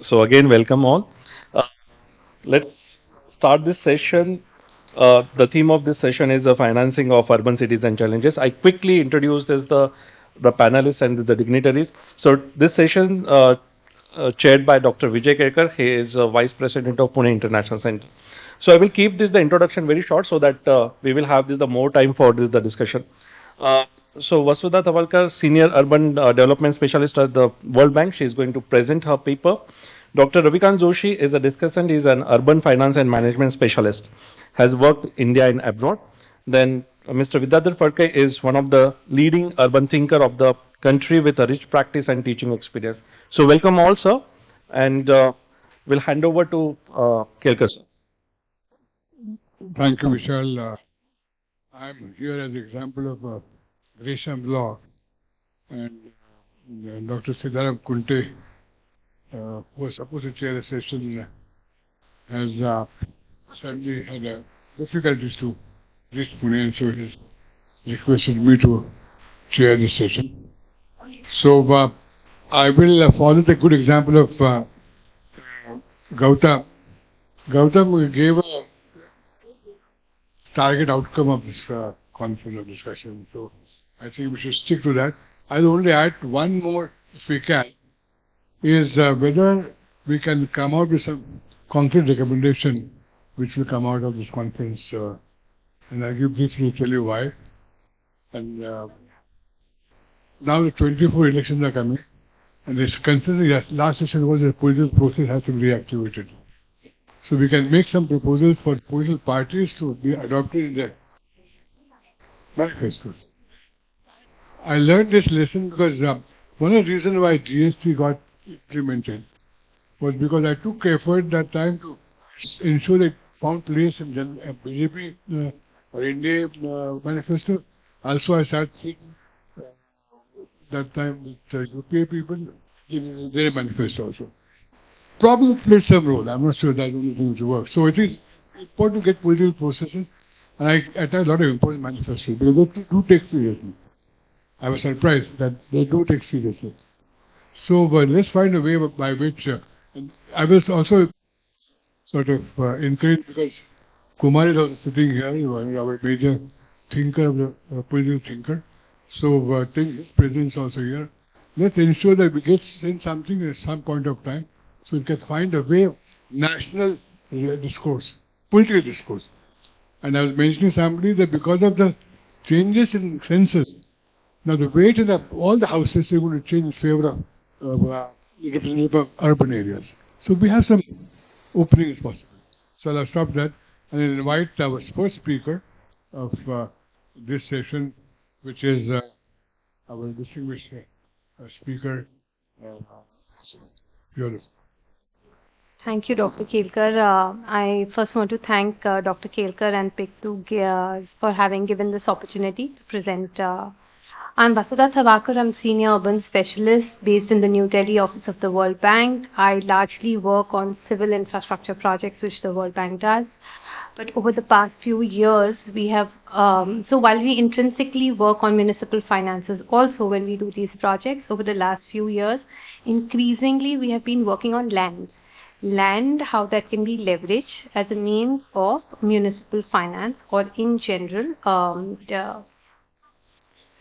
So again, welcome all. Uh, let's start this session. The theme of this session is the financing of urban cities and challenges. I quickly introduced as the panelists and the dignitaries. So this session chaired by Dr. Vijay Kelkar. He is Vice President of Pune International Center. So I will keep this the introduction very short so that we will have the more time for the discussion. Uh, so Vasudha Tawalkar, Senior Urban Development Specialist at the World Bank, she is going to present her paper. Dr. Ravikant Joshi is a discussant. He is an urban finance and management specialist. Has worked India and abroad. Then Mr. Vidyadhar Phadke is one of the leading urban thinker of the country with a rich practice and teaching experience. So welcome all, sir, and we'll hand over to Kelkar, sir. Thank you, Vishal. I'm here as an example of Gresham law, and Dr. Siddharam Kunte, who was supposed to chair the session, has suddenly had difficulties to reach Pune, and so he has requested me to chair the session. So I will follow the good example of Gautam. Gautam gave a target outcome of this conference of discussion. So I think we should stick to that. I'll only add one more, if we can, is whether we can come out with some concrete recommendation which will come out of this conference. And I'll give briefly tell you why. And now the 24 elections are coming. And this considering that last session was the political process has to be reactivated. So we can make some proposals for political parties to be adopted in their manifestos. I learned this lesson because one of the reasons why GST got implemented was because I took effort that time to ensure that it found place in BJP or India manifesto. Also, I started seeing that time with UPA people in their manifesto also. Probably played some role. I'm not sure that's the only thing which works. So it is important to get political processes, and I attach a lot of important manifestos because they do take seriously. I was surprised that they do take seriously. So let's find a way by which, and I was also sort of encouraged because Kumar is also sitting here, our major thinker, political thinker. So I think his presence also here. Let's ensure that we get in something at some point of time. So we can find a way of national discourse, political discourse. And I was mentioning somebody that because of the changes in census, now the weight in all the houses are going to change in favor of representative of urban areas. So we have some openings possible. So I'll stop that and I'll invite our first speaker of this session, which is our distinguished speaker, Yolis. Thank you, Dr. Kelkar. I first want to thank Dr. Kelkar and PIC2 for having given this opportunity to present. I'm Vasudha Thavakar. I'm Senior Urban Specialist based in the New Delhi office of the World Bank. I largely work on civil infrastructure projects which the World Bank does. But over the past few years, we have, so while we intrinsically work on municipal finances also when we do these projects, over the last few years, increasingly we have been working on land. Land, how that can be leveraged as a means of municipal finance or in general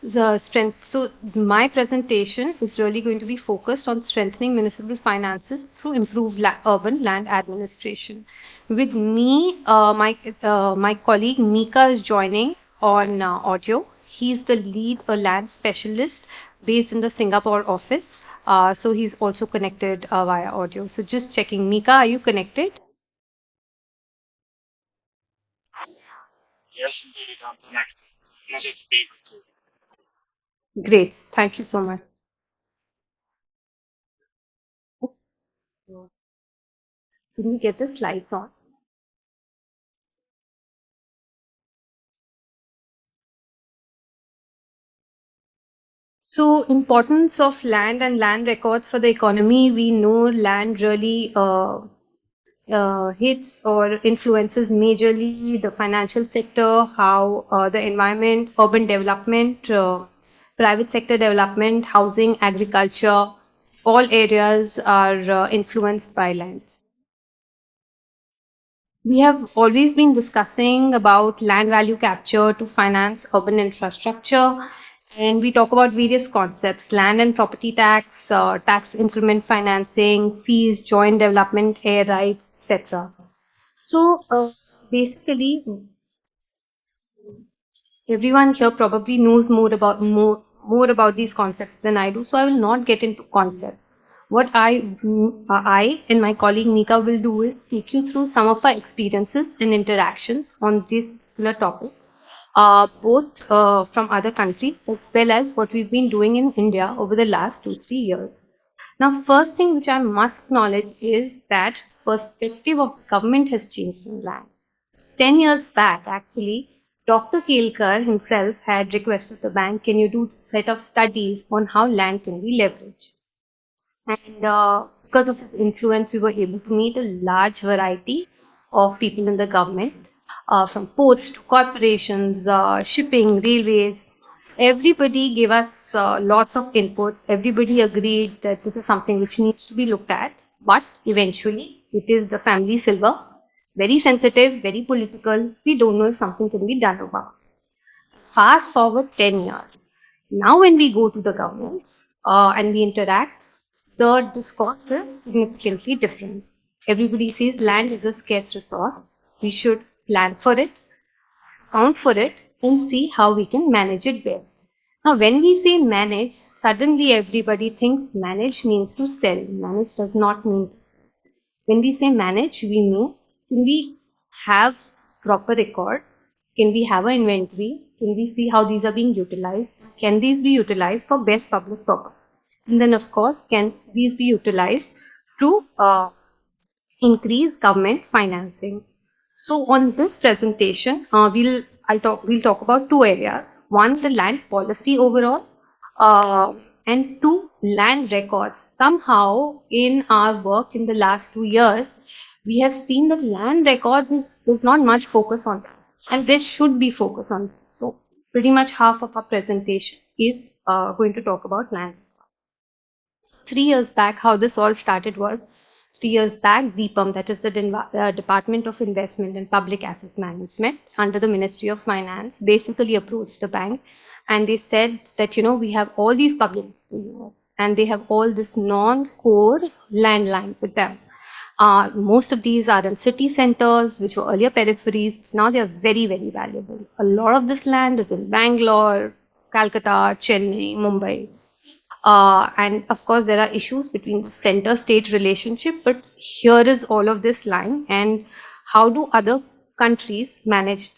the strength. So my presentation is really going to be focused on strengthening municipal finances through improved urban land administration. With me, my colleague Mika is joining on audio. He's the lead land specialist based in the Singapore office. So he's also connected via audio. So just checking. Mika, are you connected? Yes, indeed, I'm connected. Pleasure to be with you. Great. Thank you so much. Can we get the slides on? So importance of land and land records for the economy. We know land really hits or influences majorly the financial sector, how the environment, urban development, private sector development, housing, agriculture, all areas are influenced by land. We have always been discussing about land value capture to finance urban infrastructure, and we talk about various concepts: land and property tax, tax increment financing, fees, joint development, air rights, etc. So basically, everyone here probably knows more about these concepts than I do, so I will not get into concepts. What I and my colleague Nika will do is take you through some of our experiences and interactions on this particular topic, both from other countries as well as what we've been doing in India over the last 2-3 years. Now, first thing which I must acknowledge is that perspective of government has changed in land. 10 years back, actually, Dr. Kelkar himself had requested the bank, can you do a set of studies on how land can be leveraged? And because of his influence, we were able to meet a large variety of people in the government, from ports to corporations, shipping, railways. Everybody gave us lots of input. Everybody agreed that this is something which needs to be looked at. But eventually, it is the family silver, very sensitive, very political. We don't know if something can be done about it. Fast forward 10 years. Now, when we go to the government and we interact, the discourse is significantly different. Everybody says land is a scarce resource. We should plan for it, account for it, and see how we can manage it best. Now, when we say manage, suddenly everybody thinks manage means to sell. Manage does not mean. When we say manage, we mean can we have proper record? Can we have an inventory? Can we see how these are being utilized? Can these be utilized for best public purpose? And then, of course, can these be utilized to increase government financing? So, on this presentation, we'll talk about two areas. One, the land policy overall, and two, land records. Somehow, in our work in the last 2 years, we have seen that land records is not much focus on that, and there should be focus on that. So, pretty much half of our presentation is going to talk about land. 3 years back, how this all started was 3 years back, DIPAM, that is the Department of Investment and Public Asset Management under the Ministry of Finance, basically approached the bank and they said that, we have all these public units and they have all this non-core land line with them. Most of these are in city centers, which were earlier peripheries. Now they are very, very valuable. A lot of this land is in Bangalore, Calcutta, Chennai, Mumbai. And of course, there are issues between the center-state relationship, but here is all of this line and how do other countries manage.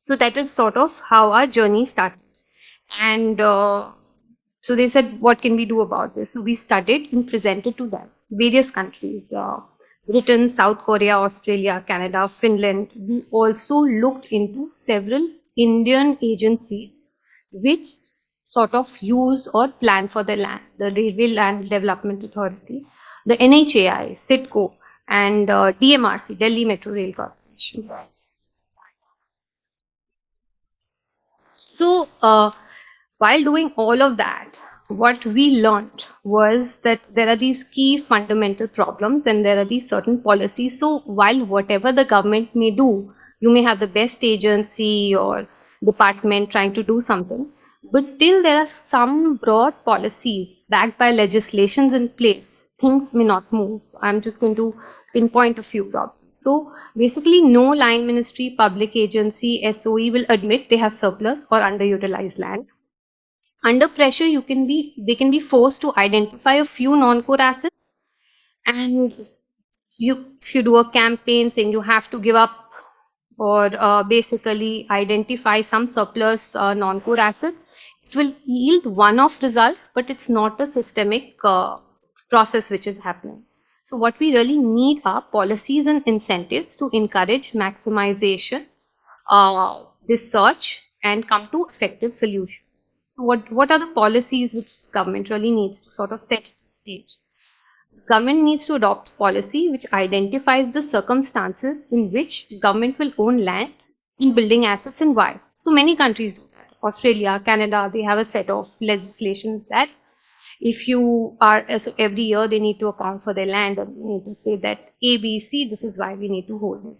So that is sort of how our journey started. And so they said, what can we do about this? So we studied and presented to them various countries, Britain, South Korea, Australia, Canada, Finland. We also looked into several Indian agencies which sort of use or plan for the land, the Railway Land Development Authority, the NHAI, CIDCO, and DMRC, Delhi Metro Rail Corporation. So, while doing all of that, what we learned was that there are these key fundamental problems and there are these certain policies. So, while whatever the government may do, you may have the best agency or department trying to do something, but till there are some broad policies backed by legislations in place, things may not move. I'm just going to pinpoint a few problems. So basically, no line ministry, public agency, SOE will admit they have surplus or underutilized land. Under pressure, they can be forced to identify a few non-core assets, and if you do a campaign saying you have to give up or basically identify some surplus non-core assets, it will yield one-off results, but it's not a systemic process which is happening. So what we really need are policies and incentives to encourage maximization, research, and come to effective solutions. What are the policies which government really needs to sort of set the stage? Government needs to adopt policy which identifies the circumstances in which government will own land in building assets and why. So many countries do that. Australia, Canada, they have a set of legislations that If you are, so every year they need to account for their land and they need to say that A, B, C, this is why we need to hold it.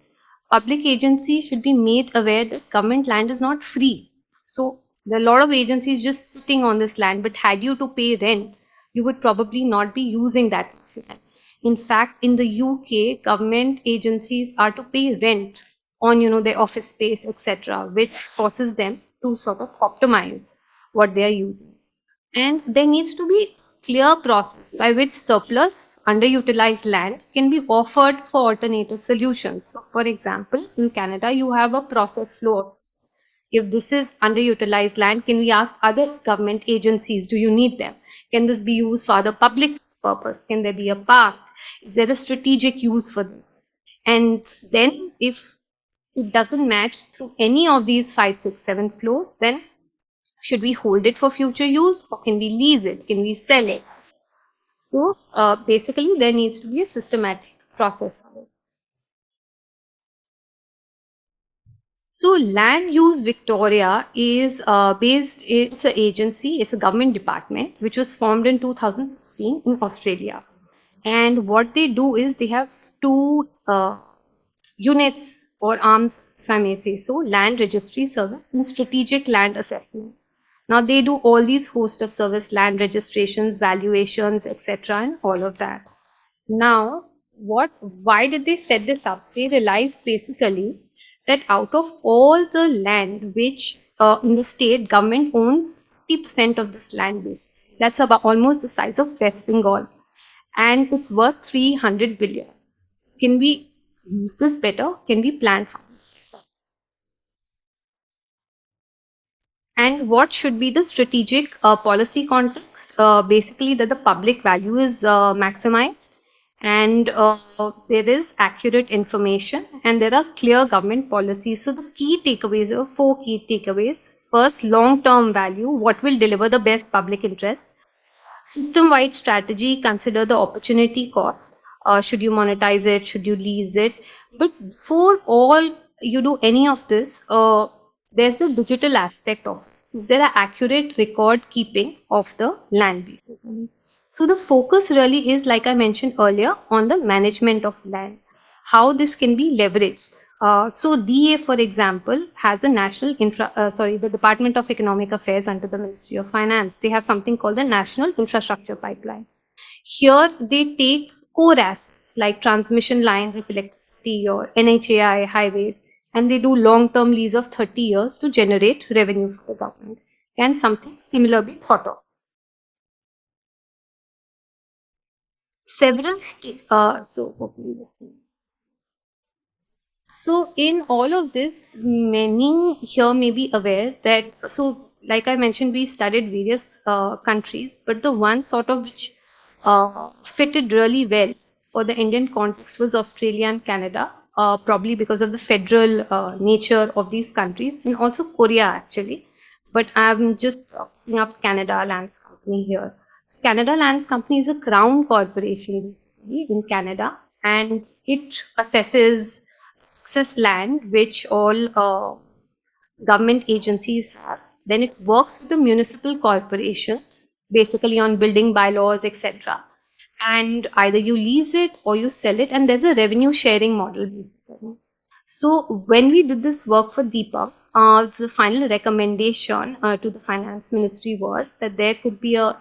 Public agencies should be made aware that government land is not free. So there are a lot of agencies just sitting on this land, but had you to pay rent, you would probably not be using that land. In fact, in the UK, government agencies are to pay rent on, their office space, etc., which forces them to sort of optimize what they are using. And there needs to be clear process by which surplus underutilized land can be offered for alternative solutions. So for example, in Canada, you have a process flow. If this is underutilized land, can we ask other government agencies, do you need them? Can this be used for other public purpose? Can there be a park? Is there a strategic use for this? And then if it doesn't match through any of these 5, 6, 7 flows, then should we hold it for future use or can we lease it? Can we sell it? So basically there needs to be a systematic process for it. So Land Use Victoria is it's an agency, it's a government department which was formed in 2016 in Australia. And what they do is they have two units or arms, if I may say so, Land Registry Service and Strategic Land Assessment. Now they do all these host of service, land registrations, valuations, etc., and all of that. Now, why did they set this up? They realized basically that out of all the land which in the state government owns 50% of this land base. That's about almost the size of West Bengal, and it's worth 300 billion. Can we use this better? Can we plan for this? And what should be the strategic policy context? Basically, that the public value is maximized and there is accurate information and there are clear government policies. So the key takeaways are 4 key takeaways. First, long-term value, what will deliver the best public interest. System-wide strategy, consider the opportunity cost. Should you monetize it? Should you lease it? But before all you do any of this, there's the digital aspect of it. Is there an accurate record keeping of the land basically? So the focus really is, like I mentioned earlier, on the management of land, how this can be leveraged. So DA, for example, has a the Department of Economic Affairs under the Ministry of Finance. They have something called the National Infrastructure Pipeline. Here they take core assets like transmission lines of electricity or NHAI highways, and they do long-term lease of 30 years to generate revenue for the government. Can something similar be thought of? Several states, so in all of this, many here may be aware that, so like I mentioned, we studied various countries, but the one sort of which fitted really well for the Indian context was Australia and Canada, probably because of the federal nature of these countries, and also Korea actually. But I'm just picking up Canada Lands Company here. Canada Lands Company is a crown corporation in Canada, and it assesses excess land which all government agencies have. Then it works with the municipal corporations, basically on building bylaws, etc. And either you lease it or you sell it, and there's a revenue sharing model. Basically. So when we did this work for Deepak, the final recommendation to the Finance Ministry was that there could be a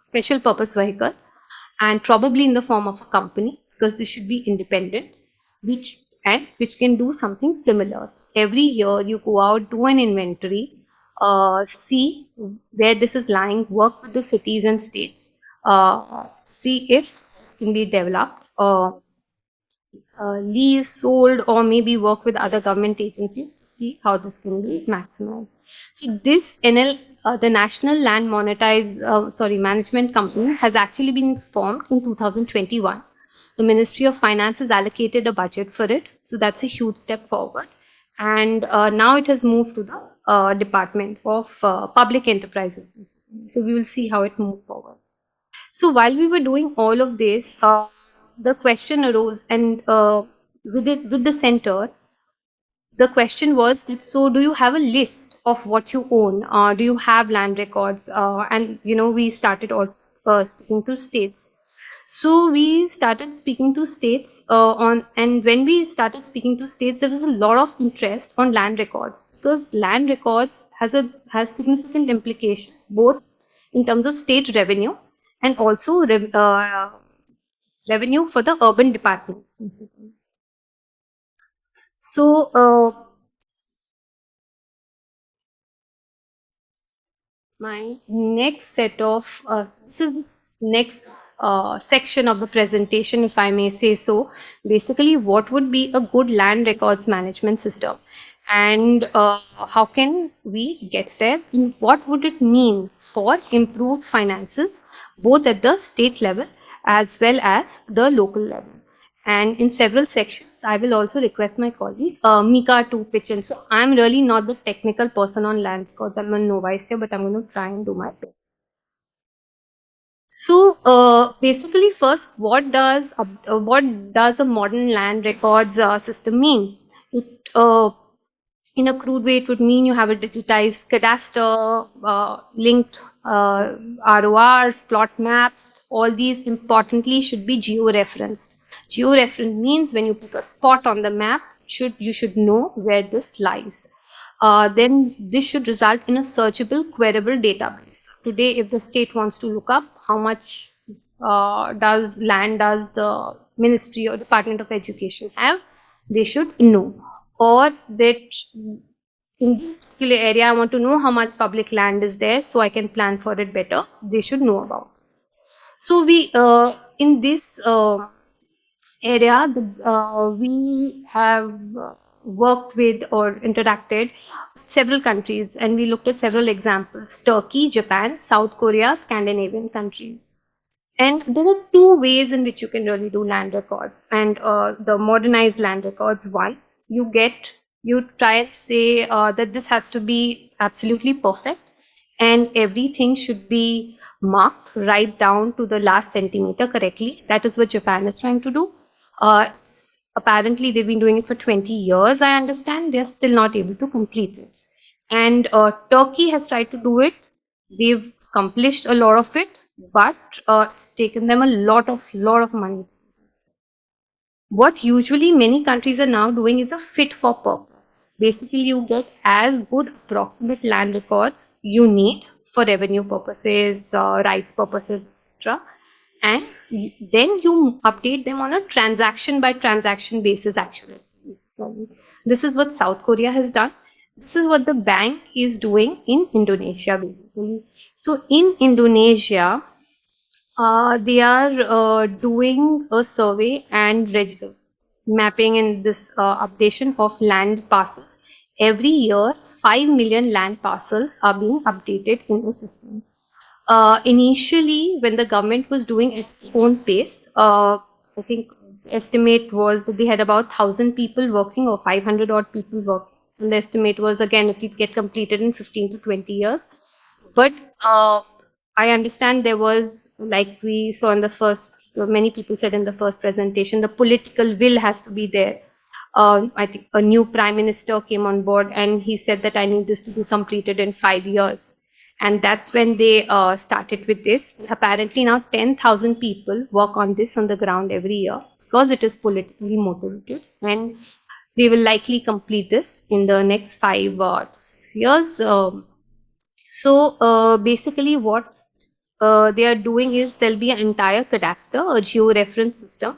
special purpose vehicle, and probably in the form of a company, because this should be independent, which can do something similar. Every year you go out, do an inventory, see where this is lying, work with the cities and states, see if it can be developed, leased, sold, or maybe work with other government agencies, see how this can be maximized. So this the National Land Management Company has actually been formed in 2021. The Ministry of Finance has allocated a budget for it, so that's a huge step forward. And now it has moved to the Department of Public Enterprises. So we will see how it moves forward. So while we were doing all of this, the question arose, and with the center, the question was, so do you have a list of what you own. Do you have land records? And we started also speaking to states. So we started speaking to states and when we started speaking to states, there was a lot of interest on land records because land records has significant implications both in terms of state revenue and also revenue for the urban department. So my next set of this is next section of the presentation, if I may say so. Basically, what would be a good land records management system, and how can we get there? And what would it mean for improved finances, both at the state level as well as the local level? And in several sections, I will also request my colleague, Mika, to pitch in. So I'm really not the technical person on land because I'm a novice here, but I'm going to try and do my best. So basically, first, what does a modern land records system mean? It, in a crude way, it would mean you have a digitized cadastre, linked RORs, plot maps. All these importantly should be geo-referenced. Geo-reference means when you pick a spot on the map, you should know where this lies. Then this should result in a searchable, queryable database. Today, if the state wants to look up how much does the Ministry or Department of Education have, they should know. Or that in this particular area, I want to know how much public land is there so I can plan for it better. They should know about. So we in this area, we have worked with or interacted several countries, and we looked at several examples: Turkey, Japan, South Korea, Scandinavian countries. And there are two ways in which you can really do land records and the modernized land records. One, you try and say that this has to be absolutely perfect and everything should be marked right down to the last centimeter correctly. That is what Japan is trying to do. Apparently, they've been doing it for 20 years, I understand. They're still not able to complete it. And Turkey has tried to do it. They've accomplished a lot of it, but it's taken them a lot of money. What usually many countries are now doing is a fit for purpose. Basically, you get as good approximate land records you need for revenue purposes, rights purposes, etc. And then you update them on a transaction by transaction basis actually. This is what South Korea has done. This is what the bank is doing in Indonesia basically. So in Indonesia, they are doing a survey and mapping and this updation of land parcels. Every year, 5 million land parcels are being updated in the system. Initially, when the government was doing its own pace, I think estimate was that they had about 1,000 people working or 500 odd people working. And the estimate was again it would get completed in 15 to 20 years. But I understand there was, like we saw in the first, many people said in the first presentation, the political will has to be there. I think a new prime minister came on board and he said that I need this to be completed in 5 years. And that's when they started with this. Apparently now 10,000 people work on this on the ground every year because it is politically motivated, and they will likely complete this in the next 5 years. So basically what they are doing is there'll be an entire cadastre, a geo-reference system.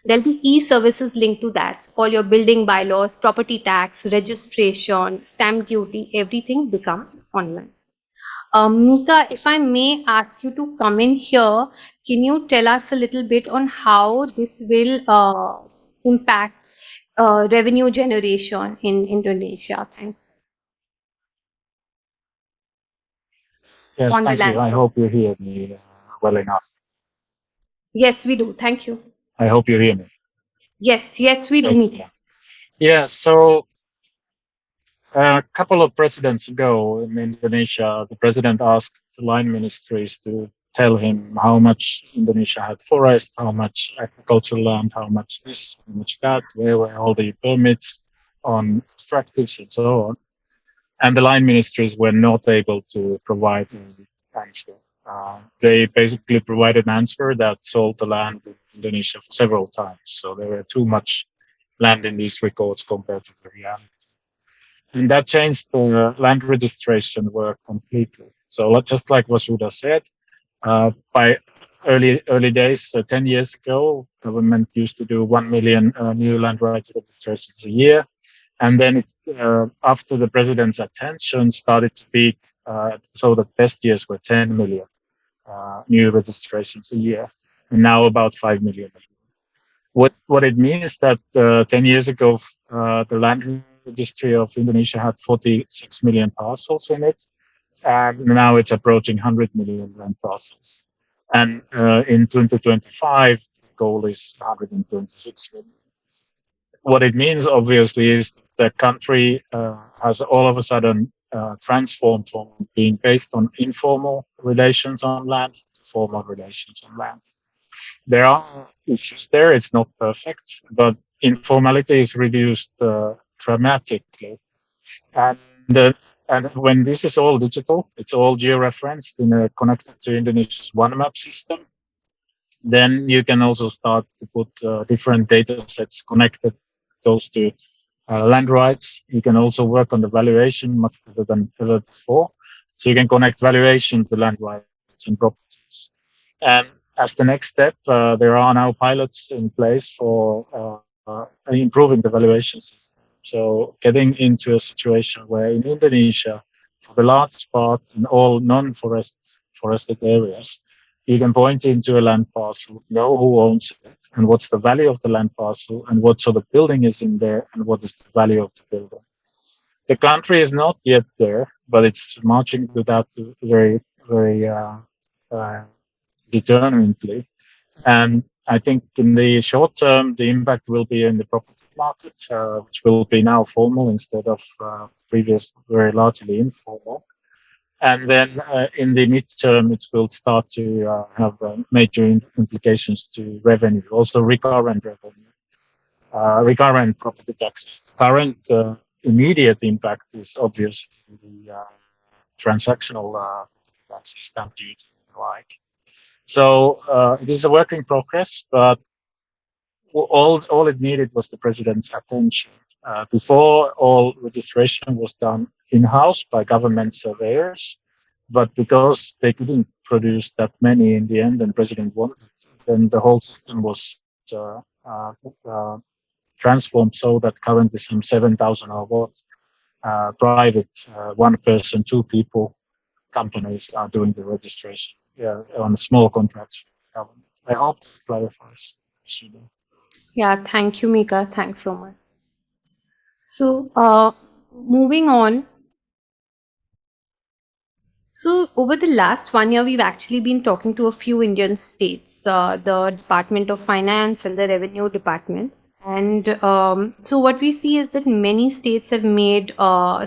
There'll be e-services linked to that. All your building bylaws, property tax, registration, stamp duty, everything becomes online. Mika, if I may ask you to come in here, can you tell us a little bit on how this will impact revenue generation in Indonesia? Thanks. Yes, On the thank you. land. I hope you hear me well enough. Yes, we do. Thank you. I hope you hear me. Yes, we do, Mika. Excellent. Yeah, so a couple of presidents ago in Indonesia, the president asked the line ministries to tell him how much Indonesia had forest, how much agricultural land, how much this, how much that, where were all the permits on extractives and so on. and the line ministries were not able to provide an answer. They basically provided an answer that sold the land in Indonesia several times. So there were too much land in these records compared to the reality. And that changed the land registration work completely. So just like Vasuda said, by early days, 10 years ago, government used to do 1 million new land rights registrations a year. And then after the president's attention started to peak, so the best years were 10 million new registrations a year, and now about 5 million. What it means that 10 years ago, the land registry of Indonesia had 46 million parcels in it, and now it's approaching 100 million land parcels. And in 2025, the goal is 126 million. What it means, obviously, is the country has all of a sudden transformed from being based on informal relations on land to formal relations on land. There are issues there. It's not perfect, but informality is reduced dramatically. And and when this is all digital, it's all georeferenced and connected to Indonesia's OneMap system, then you can also start to put different data sets connected those to land rights. You can also work on the valuation much better than ever before. So you can connect valuation to land rights and properties. And as the next step, there are now pilots in place for improving the valuation system. So getting into a situation where in Indonesia, for the largest part in all non-forested areas, you can point into a land parcel, know who owns it, and what's the value of the land parcel, and what sort of building is in there, and what is the value of the building. The country is not yet there, but it's marching to that very determinedly. And I think in the short term, the impact will be in the property market, which will be now formal instead of previous very largely informal. And then in the midterm, it will start to have major implications to revenue, also recurrent revenue, recurrent property taxes. Current immediate impact is obviously the transactional taxes, stamp duty, and the like. So it is a work in progress, but all it needed was the president's attention. Before, all registration was done in-house by government surveyors, but because they couldn't produce that many in the end, and president wanted, then the whole system was transformed so that currently some 7,000 or what private, one person, two people companies are doing the registration on small contracts for the government. I hope it clarifies. Yeah, thank you, Mika. Thanks so much. So, moving on. So, over the last 1 year, we've actually been talking to a few Indian states, the Department of Finance and the Revenue Department. And so, what we see is that many states have made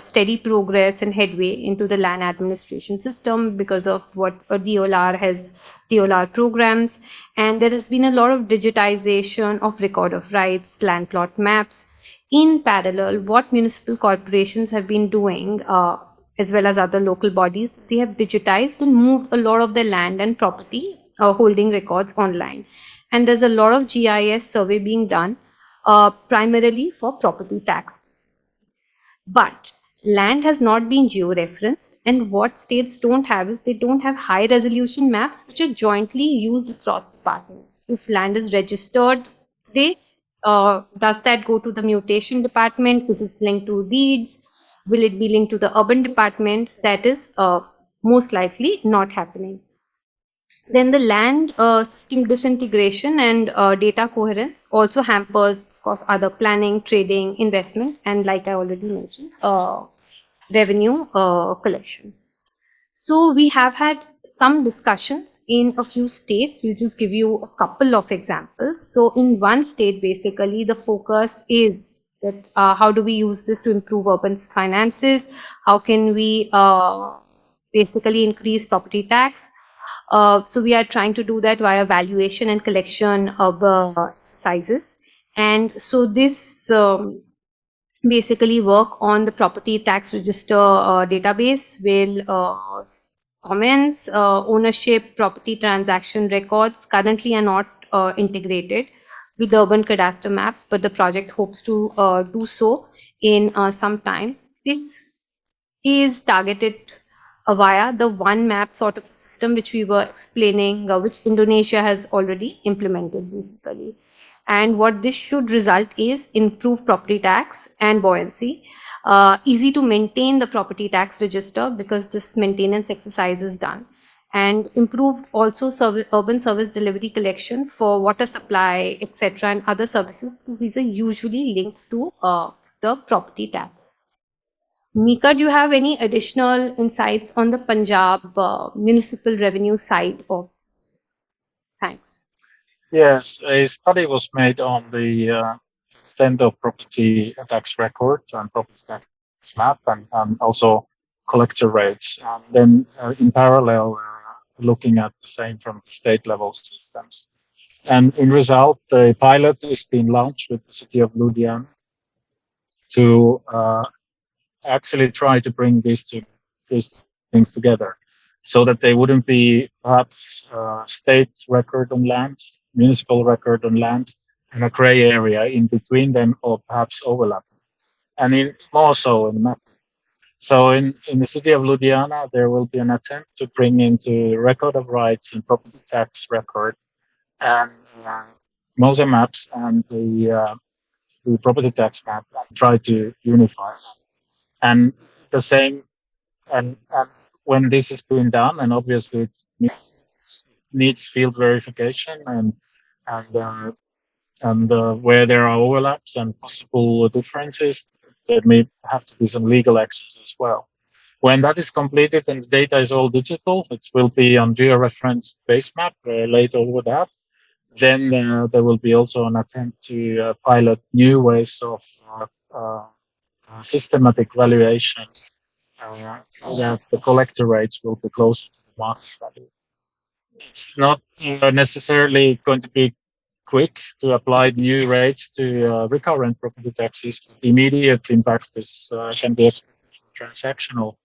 steady progress and headway into the land administration system because of what DOLR programs, and there has been a lot of digitization of record of rights, land plot maps. In parallel, what municipal corporations have been doing, as well as other local bodies, they have digitized and moved a lot of their land and property holding records online. And there's a lot of GIS survey being done, primarily for property tax. But land has not been georeferenced, and what states don't have is they don't have high resolution maps which are jointly used across departments. If land is registered, does that go to the mutation department? Is it linked to deeds? Will it be linked to the urban department? That is most likely not happening. Then the land system disintegration and data coherence also hampers, of course, other planning, trading, investment, and like I already mentioned, revenue collection. So we have had some discussions in a few states. We'll just give you a couple of examples. So in one state, basically, the focus is that how do we use this to improve urban finances? How can we basically increase property tax? So we are trying to do that via valuation and collection of sizes. And so this basically work on the property tax register database, will comments, ownership, property transaction records currently are not integrated with the urban cadastre map, but the project hopes to do so in some time. This is targeted via the one map sort of system which we were explaining, which Indonesia has already implemented basically. And what this should result is improved property tax and buoyancy. Easy to maintain the property tax register because this maintenance exercise is done. And improved also urban service delivery collection for water supply, etc., and other services. These are usually linked to the property tax. Mika, do you have any additional insights on the Punjab municipal revenue side of? Thanks. Yes, a study was made on the extent of property tax record and property tax map and also collector rates. And then in parallel, looking at the same from state level systems. And in result, the pilot is being launched with the city of Ludhiana to actually try to bring these things together so that they wouldn't be perhaps state record on land, municipal record on land, and a gray area in between them or perhaps overlap. And more so in mapping. So in the city of Ludhiana, there will be an attempt to bring into record of rights and property tax record and MOSA maps and the property tax map and try to unify. And the same, and when this is being done, and obviously it needs field verification and where there are overlaps and possible differences, there may have to be some legal actions as well. When that is completed and the data is all digital, it will be on georeference base map laid over that. Then there will be also an attempt to pilot new ways of systematic valuation so that the collector rates will be closer to the market value. It's not necessarily going to be quick to apply new rates to recurrent property taxes. The immediate impact is can be expected from transactional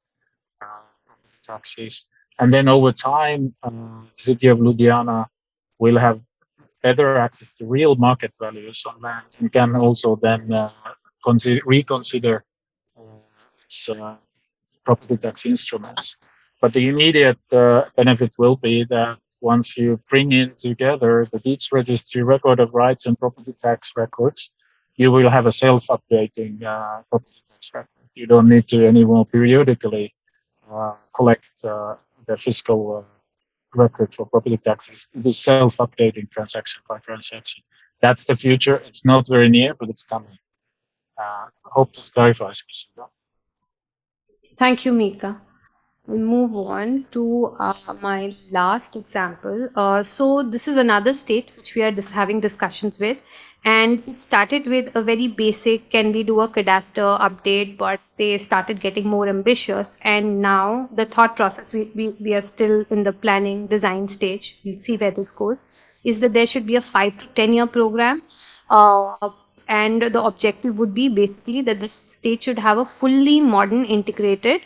property taxes. And then over time, the city of Ludhiana will have better access to real market values on land and can also then reconsider its property tax instruments. But the immediate benefit will be that once you bring in together the deeds registry record of rights and property tax records, you will have a self-updating property tax record. You don't need to anymore periodically collect the fiscal record for property taxes. It is self-updating transaction by transaction. That's the future. It's not very near, but it's coming. Hope to clarify, Sushila. Thank you, Mika. We'll move on to my last example. So this is another state which we are having discussions with, and it started with a very basic, can we do a cadastre update, but they started getting more ambitious, and now the thought process, we are still in the planning design stage, we'll see where this goes, is that there should be a 5 to 10 year program, and the objective would be basically that the state should have a fully modern integrated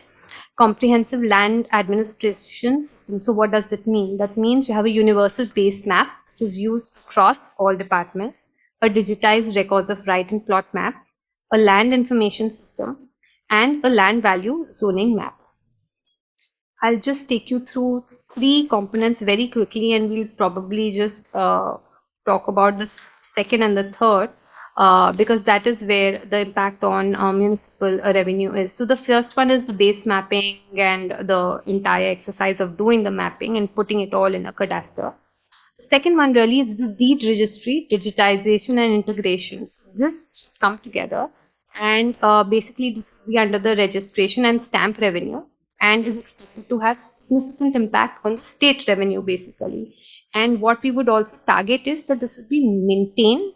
comprehensive land administration. So what does that mean? That means you have a universal base map which is used across all departments, a digitized records of right and plot maps, a land information system, and a land value zoning map. I'll just take you through 3 components very quickly, and we'll probably just talk about the second and the third. Because that is where the impact on municipal revenue is. So the first one is the base mapping and the entire exercise of doing the mapping and putting it all in a cadastre. The second one really is the deed registry, digitization and integration. This come together and basically this will be under the registration and stamp revenue and is expected to have significant impact on state revenue basically. And what we would also target is that this would be maintained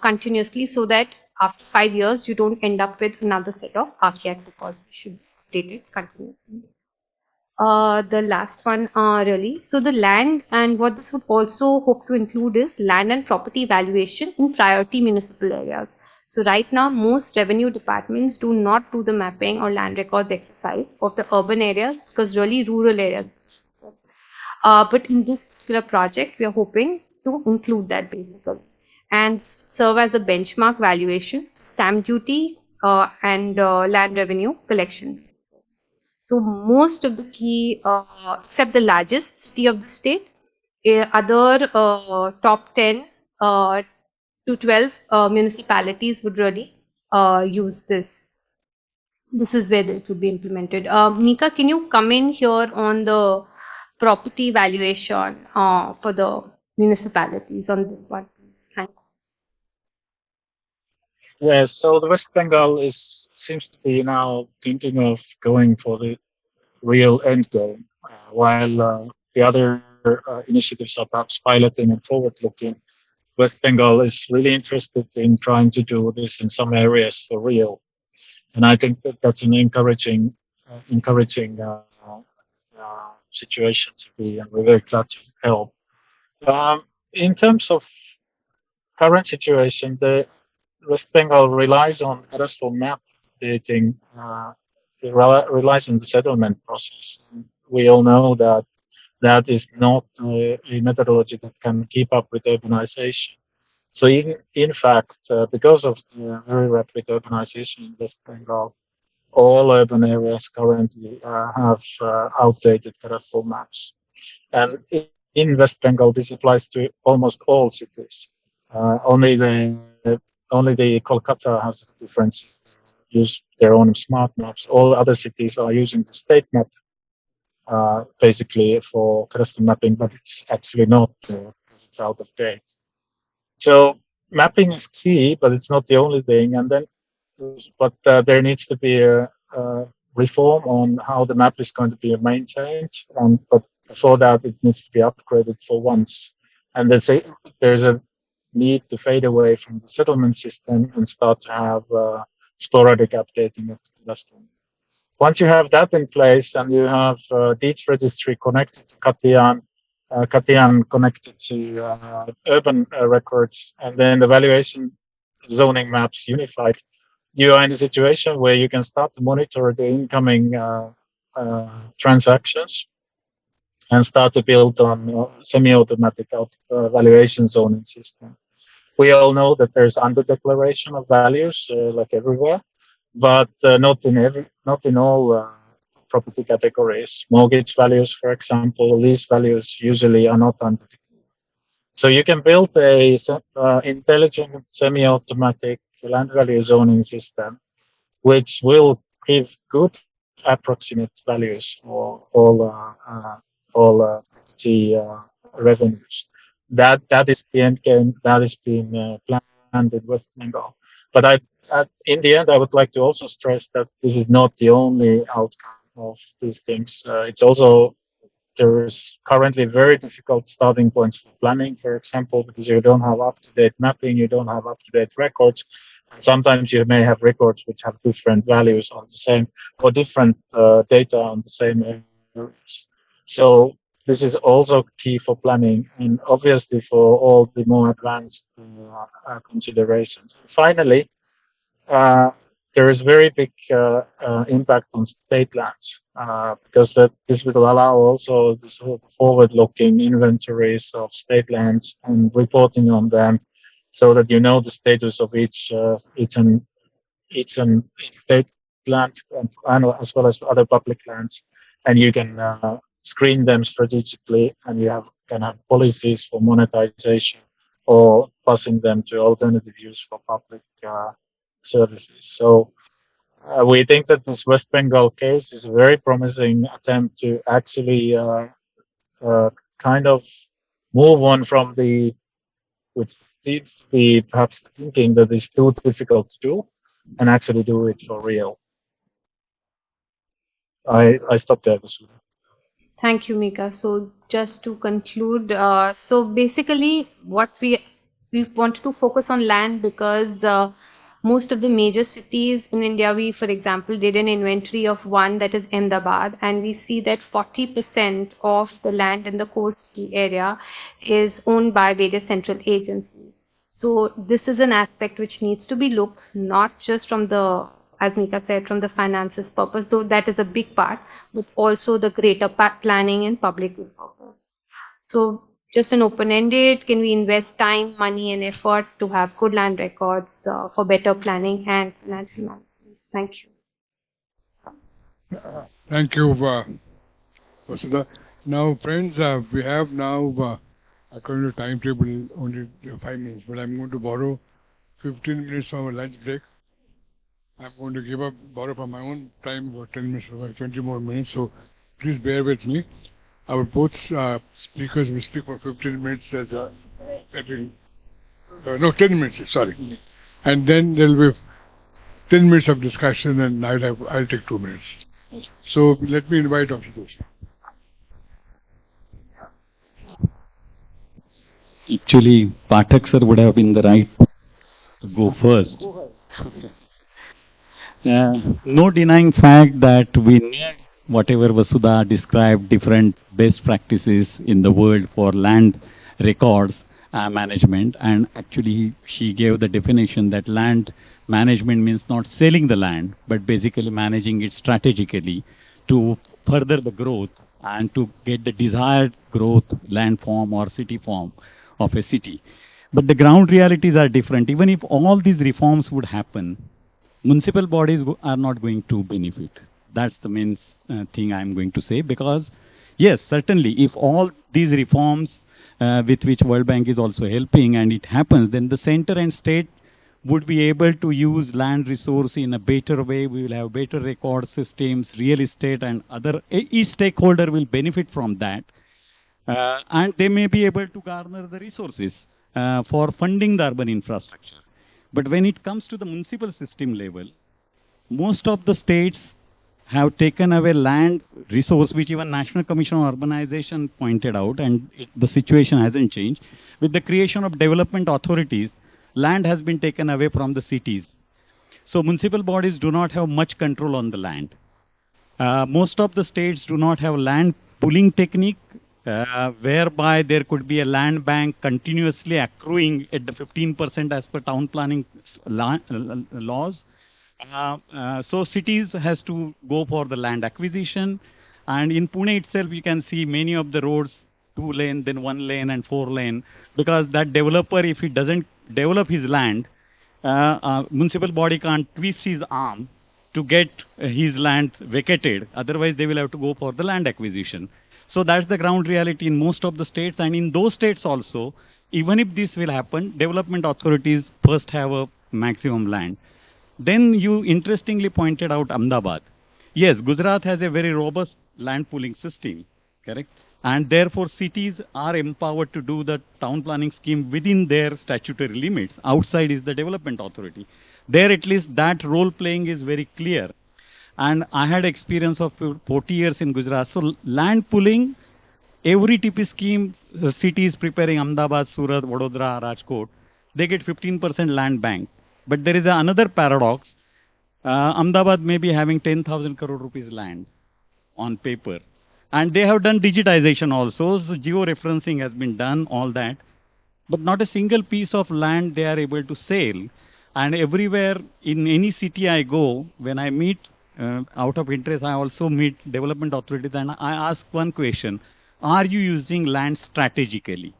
continuously so that after 5 years you don't end up with another set of archaic records. You should update it continuously. The last one really. So the land, and what this would also hope to include is land and property valuation in priority municipal areas. So right now, most revenue departments do not do the mapping or land records exercise of the urban areas because really rural areas. But in this particular project, we are hoping to include that basically and serve as a benchmark valuation, stamp duty, and land revenue collection. So most of the key, except the largest city of the state, other top 10 to 12 municipalities would really use this. This is where this would be implemented. Mika, can you come in here on the property valuation for the municipalities on this one? Thanks. Yes, so the West Bengal seems to be now thinking of going for the real end game, while the other initiatives are perhaps piloting and forward-looking. West Bengal is really interested in trying to do this in some areas for real, and I think that that's an encouraging situation to be, and we're very glad to help. In terms of current situation, the West Bengal relies on cadastral map updating. It relies on the settlement process. We all know that that is not a methodology that can keep up with urbanization. So in fact, because of the very rapid urbanization in West Bengal, all urban areas currently have outdated cadastral maps. And in West Bengal, this applies to almost all cities. Only the Kolkata has a different use their own smart maps. All other cities are using the state map basically for cadastral mapping, but it's actually not it's out of date. So mapping is key, but it's not the only thing. And then, but there needs to be a reform on how the map is going to be maintained. But before that, it needs to be upgraded for once. And there's a need to fade away from the settlement system and start to have sporadic updating of the cadastral. Once you have that in place and you have deeds registry connected to Katiyan connected to urban records, and then the valuation zoning maps unified, you are in a situation where you can start to monitor the incoming transactions and start to build on semi-automatic valuation zoning system. We all know that there's under-declaration of values like everywhere, but not in all property categories. Mortgage values, for example, lease values usually are not under. So you can build a intelligent semi-automatic land value zoning system, which will give good approximate values for all property revenues. That is the end game. That is being planned in West Bengal. But in the end, I would like to also stress that this is not the only outcome of these things. It's also there is currently very difficult starting points for planning, for example, because you don't have up-to-date mapping, you don't have up-to-date records. Sometimes you may have records which have different values on the same or different data on the same areas. So this is also key for planning and obviously for all the more advanced considerations. Finally, there is very big impact on state lands because this will allow also the sort of forward-looking inventories of state lands and reporting on them, so that you know the status of each state land and as well as other public lands, and you can screen them strategically, and you can have policies for monetization or passing them to alternative use for public services. So we think that this West Bengal case is a very promising attempt to actually kind of move on from which seems to be perhaps thinking that it's too difficult to do, and actually do it for real. I stop there, Vasudha. Thank you, Mika. So just to conclude, so basically what we wanted to focus on land because most of the major cities in India, we, for example, did an inventory of one that is Ahmedabad, and we see that 40% of the land in the core city area is owned by various central agencies. So this is an aspect which needs to be looked not just from the, as Mika said, from the finances purpose, though that is a big part, but also the greater planning and public good purpose. So just an open-ended, can we invest time, money and effort to have good land records for better planning and financial management? Thank you. Thank you, Vasudha. Now, friends, we have now, according to timetable, only 5 minutes, but I'm going to borrow 15 minutes from a lunch break. I'm going to borrow from my own time for 10 minutes, or 20 more minutes, so please bear with me. Our both speakers will speak for 15 minutes as no, 10 minutes, sorry. And then there will be 10 minutes of discussion and I'll take 2 minutes. So let me invite Dr. Doshi. Actually, Pathak sir would have been the right to go first. No denying fact that we need whatever Vasudha described, different best practices in the world for land records management, and actually she gave the definition that land management means not selling the land, but basically managing it strategically to further the growth and to get the desired growth, land form or city form of a city. But the ground realities are different. Even if all these reforms would happen, municipal bodies are not going to benefit. That's the main thing I'm going to say, because yes, certainly if all these reforms with which World Bank is also helping and it happens, then the center and state would be able to use land resource in a better way. We will have better record systems, real estate and other, each stakeholder will benefit from that. And they may be able to garner the resources for funding the urban infrastructure. But when it comes to the municipal system level, most of the states have taken away land resource, which even National Commission on Urbanization pointed out, and the situation hasn't changed. With the creation of development authorities, land has been taken away from the cities. So municipal bodies do not have much control on the land. Most of the states do not have land pooling technique, whereby there could be a land bank continuously accruing at the 15% as per town planning laws. So cities has to go for the land acquisition, and in Pune itself you can see many of the roads 2 lane, then 1 lane and 4 lane, because that developer, if he doesn't develop his land, municipal body can't twist his arm to get his land vacated. Otherwise they will have to go for the land acquisition. So that's the ground reality in most of the states, and in those states also, even if this will happen, development authorities first have a maximum land. Then you interestingly pointed out Ahmedabad. Yes, Gujarat has a very robust land pooling system, correct? And therefore cities are empowered to do the town planning scheme within their statutory limits. Outside is the development authority. There at least that role playing is very clear. And I had experience of 40 years in Gujarat. So land pooling, every TP scheme, city is preparing Ahmedabad, Surat, Vadodara, Rajkot, they get 15% land bank. But there is another paradox. Ahmedabad may be having 10,000 crore rupees land on paper. And they have done digitization also. So geo-referencing has been done, all that. But not a single piece of land they are able to sell. And everywhere in any city I go, when I meet, out of interest, I also meet development authorities and I ask one question. Are you using land strategically?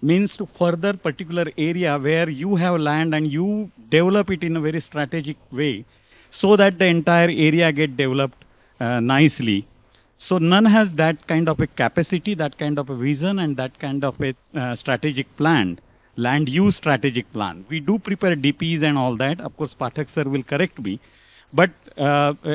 Means to further particular area where you have land and you develop it in a very strategic way so that the entire area get developed nicely. So none has that kind of a capacity, that kind of a vision and that kind of a strategic plan, land use strategic plan. We do prepare DPs and all that. Of course, Pathak sir will correct me. But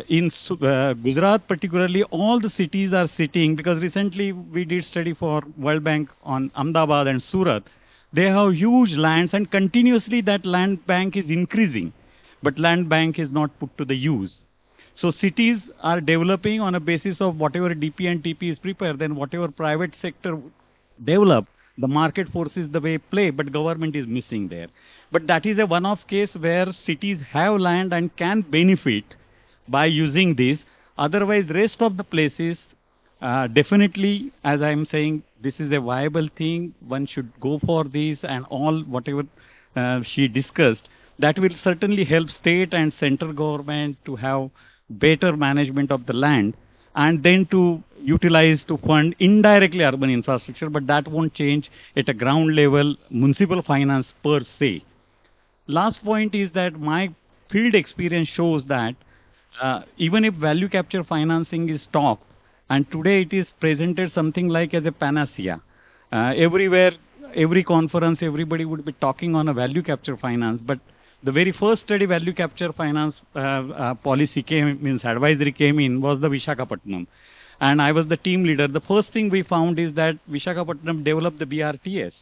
in Gujarat particularly, all the cities are sitting, because recently we did study for World Bank on Ahmedabad and Surat. They have huge lands and continuously that land bank is increasing. But land bank is not put to the use. So cities are developing on a basis of whatever DP and TP is prepared, then whatever private sector develop, the market forces the way play, but government is missing there. But that is a one-off case where cities have land and can benefit by using this. Otherwise, rest of the places, definitely, as I am saying, this is a viable thing. One should go for this, and all whatever she discussed, that will certainly help state and central government to have better management of the land and then to utilize to fund indirectly urban infrastructure, but that won't change at a ground level municipal finance per se. Last point is that my field experience shows that even if value capture financing is talked, and today it is presented something like as a panacea. Everywhere, every conference, everybody would be talking on a value capture finance, but the very first study value capture finance policy advisory came in was the Visakhapatnam. And I was the team leader. The first thing we found is that Visakhapatnam developed the BRTS.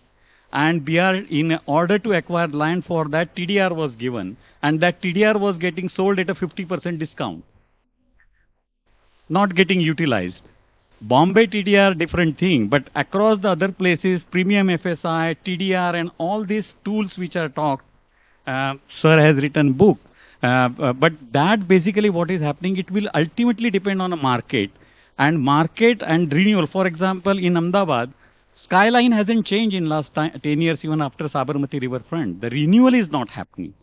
And in order to acquire land for that, TDR was given. And that TDR was getting sold at a 50% discount. Not getting utilized. Bombay TDR, different thing. But across the other places, premium FSI, TDR and all these tools which are talked, Sir has written book. But that basically what is happening, it will ultimately depend on a market. And market and renewal. For example, in Ahmedabad, skyline hasn't changed in last 10 years, even after Sabarmati riverfront. The renewal is not happening.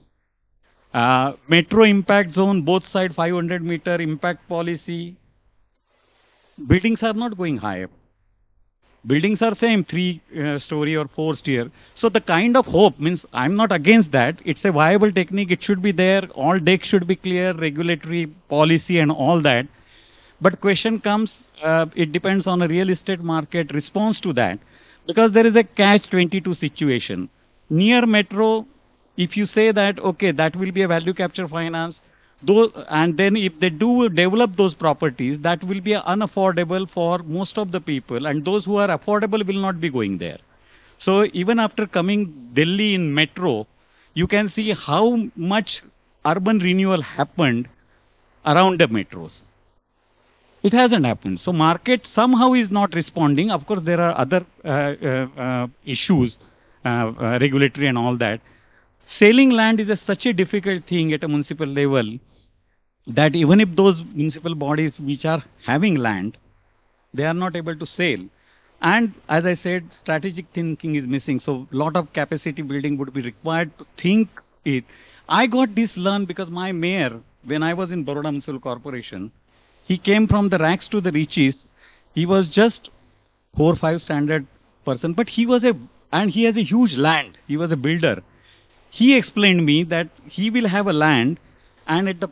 Metro impact zone, both side 500 meter impact policy. Buildings are not going higher. Buildings are same 3-story or 4-story. So the kind of hope means I'm not against that. It's a viable technique. It should be there. All decks should be clear, regulatory policy and all that. But question comes, it depends on a real estate market response to that. Because there is a catch-22 situation. Near metro, if you say that, okay, that will be a value capture finance, and then if they do develop those properties, that will be unaffordable for most of the people, and those who are affordable will not be going there. So even after coming Delhi in metro, you can see how much urban renewal happened around the metros. It hasn't happened. So market somehow is not responding. Of course, there are other issues, regulatory and all that. Selling land is such a difficult thing at a municipal level that even if those municipal bodies which are having land, they are not able to sell. And as I said, strategic thinking is missing. So a lot of capacity building would be required to think it. I got this learned because my mayor, when I was in Baroda Municipal Corporation, he came from the rags to the riches. He was just 4 or 5 standard person, but he has a huge land. He was a builder. He explained me that he will have a land, and at the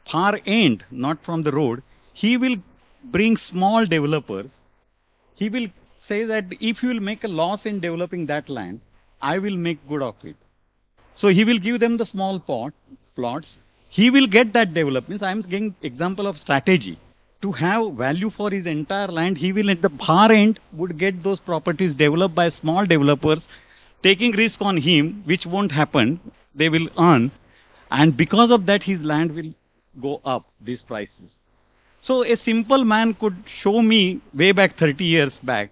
far end, not from the road, he will bring small developers. He will say that if you will make a loss in developing that land, I will make good of it. So he will give them the small plots. He will get that development. I am giving example of strategy. To have value for his entire land, he will at the far end would get those properties developed by small developers, taking risk on him, which won't happen. They will earn. And because of that, his land will go up, these prices. So a simple man could show me way back 30 years back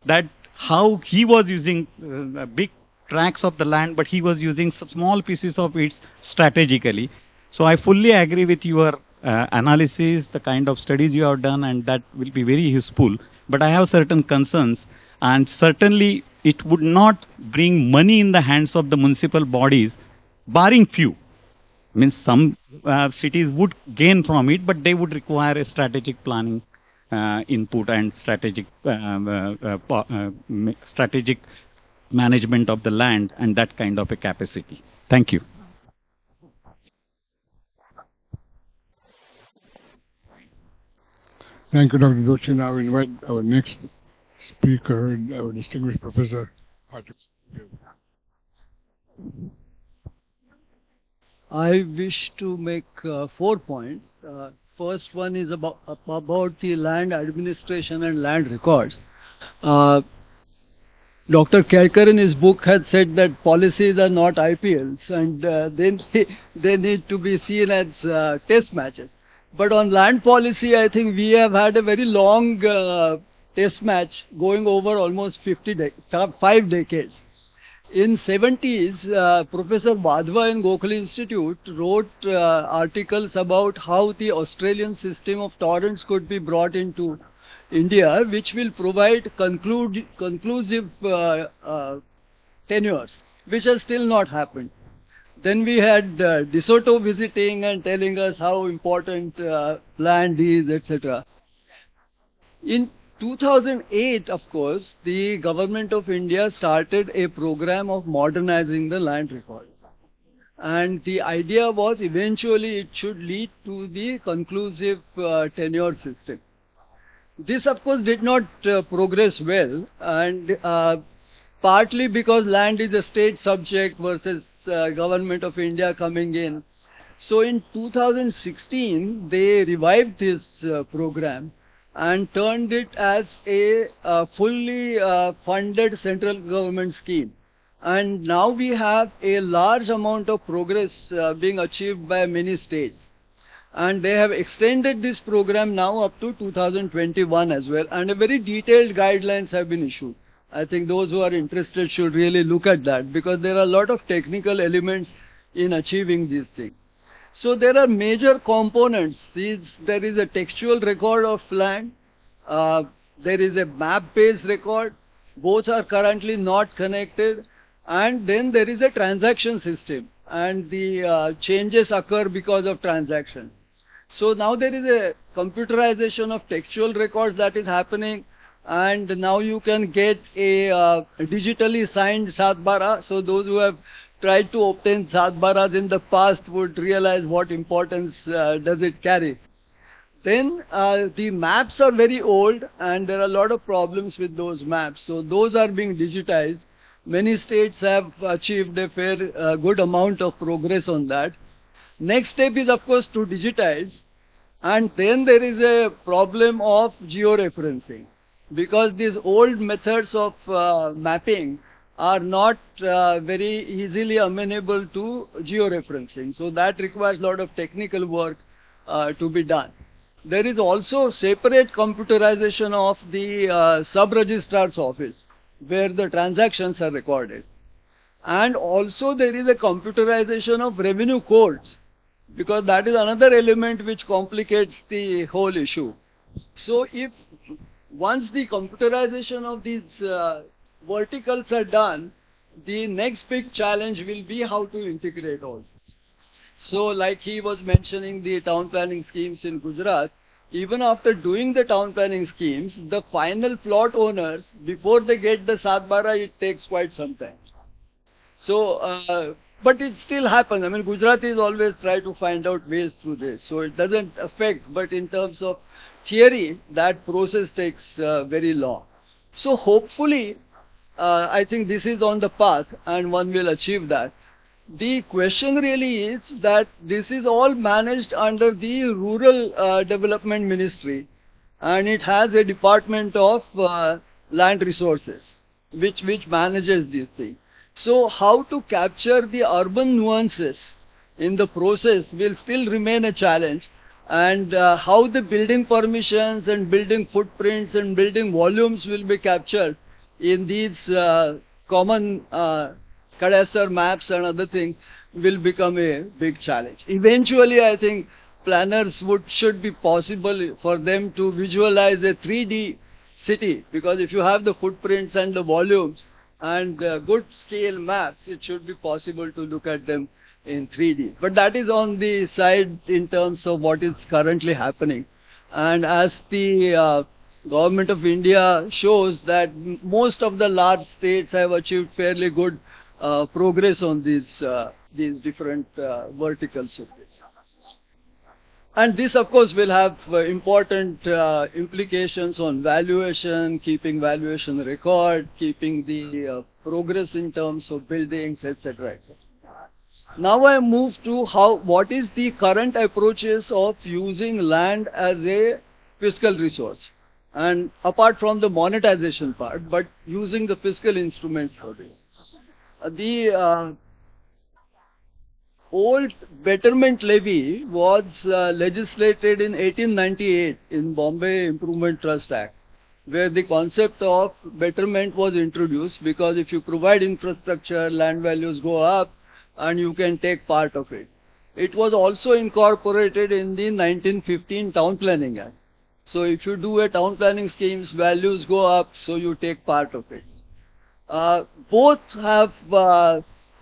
that how he was using big tracts of the land, but he was using small pieces of it strategically. So I fully agree with your analysis, the kind of studies you have done, and that will be very useful. But I have certain concerns, and certainly it would not bring money in the hands of the municipal bodies, barring few. Means some cities would gain from it, but they would require a strategic planning input and strategic management of the land and that kind of a capacity. Thank you. Thank you, Dr. Doshi. Now I invite our next speaker, our distinguished professor, Arthur. I wish to make 4 points. First one is about the land administration and land records. Dr. Kelkar in his book has said that policies are not IPLs, and they need to be seen as test matches. But on land policy, I think we have had a very long test match going over almost 5 decades. In 70s, Professor Wadhwa in Gokhale Institute wrote articles about how the Australian system of torrents could be brought into India, which will provide conclusive tenures which has still not happened. Then we had DeSoto visiting and telling us how important land is, etc. In 2008, of course, the government of India started a program of modernizing the land record. And the idea was eventually it should lead to the conclusive tenure system. This, of course, did not progress well, and partly because land is a state subject versus government of India coming in. So in 2016, they revived this program and turned it as a fully funded central government scheme. And now we have a large amount of progress being achieved by many states. And they have extended this program now up to 2021 as well. And a very detailed guidelines have been issued. I think those who are interested should really look at that because there are a lot of technical elements in achieving these things. So there are major components. There is a textual record of land. There is a map-based record. Both are currently not connected. And then there is a transaction system. And the changes occur because of transaction. So now there is a computerization of textual records that is happening. And now you can get a digitally signed Satbara. So those who have tried to obtain Satbaras in the past would realize what importance does it carry. Then the maps are very old and there are a lot of problems with those maps. So those are being digitized. Many states have achieved a fair good amount of progress on that. Next step is of course to digitize. And then there is a problem of georeferencing. Because these old methods of mapping are not very easily amenable to georeferencing. So that requires a lot of technical work to be done. There is also separate computerization of the sub-registrar's office where the transactions are recorded. And also there is a computerization of revenue codes because that is another element which complicates the whole issue. So if once the computerization of these verticals are done, the next big challenge will be how to integrate all. So like he was mentioning the town planning schemes in Gujarat, even after doing the town planning schemes, the final plot owners, before they get the Satbara, it takes quite some time. So, but it still happens. I mean, Gujaratis always try to find out ways through this. So it doesn't affect, but in terms of theory, that process takes very long. So hopefully, I think this is on the path and one will achieve that. The question really is that this is all managed under the Rural Development Ministry and it has a department of land resources which manages these things. So how to capture the urban nuances in the process will still remain a challenge. And how the building permissions and building footprints and building volumes will be captured in these common cadastre maps and other things will become a big challenge. Eventually, I think planners should be possible for them to visualize a 3D city because if you have the footprints and the volumes and good scale maps, it should be possible to look at them in 3D. But that is on the side in terms of what is currently happening. And as the government of India shows that most of the large states have achieved fairly good progress on these different verticals of this. And this of course will have important implications on valuation, keeping valuation record, keeping the progress in terms of buildings, etc. etc. Now I move to what is the current approaches of using land as a fiscal resource. And apart from the monetization part, but using the fiscal instruments for this. The old betterment levy was legislated in 1898 in Bombay Improvement Trust Act, where the concept of betterment was introduced because if you provide infrastructure, land values go up and you can take part of it. It was also incorporated in the 1915 Town Planning Act. So if you do a town planning schemes, values go up, so you take part of it. Both have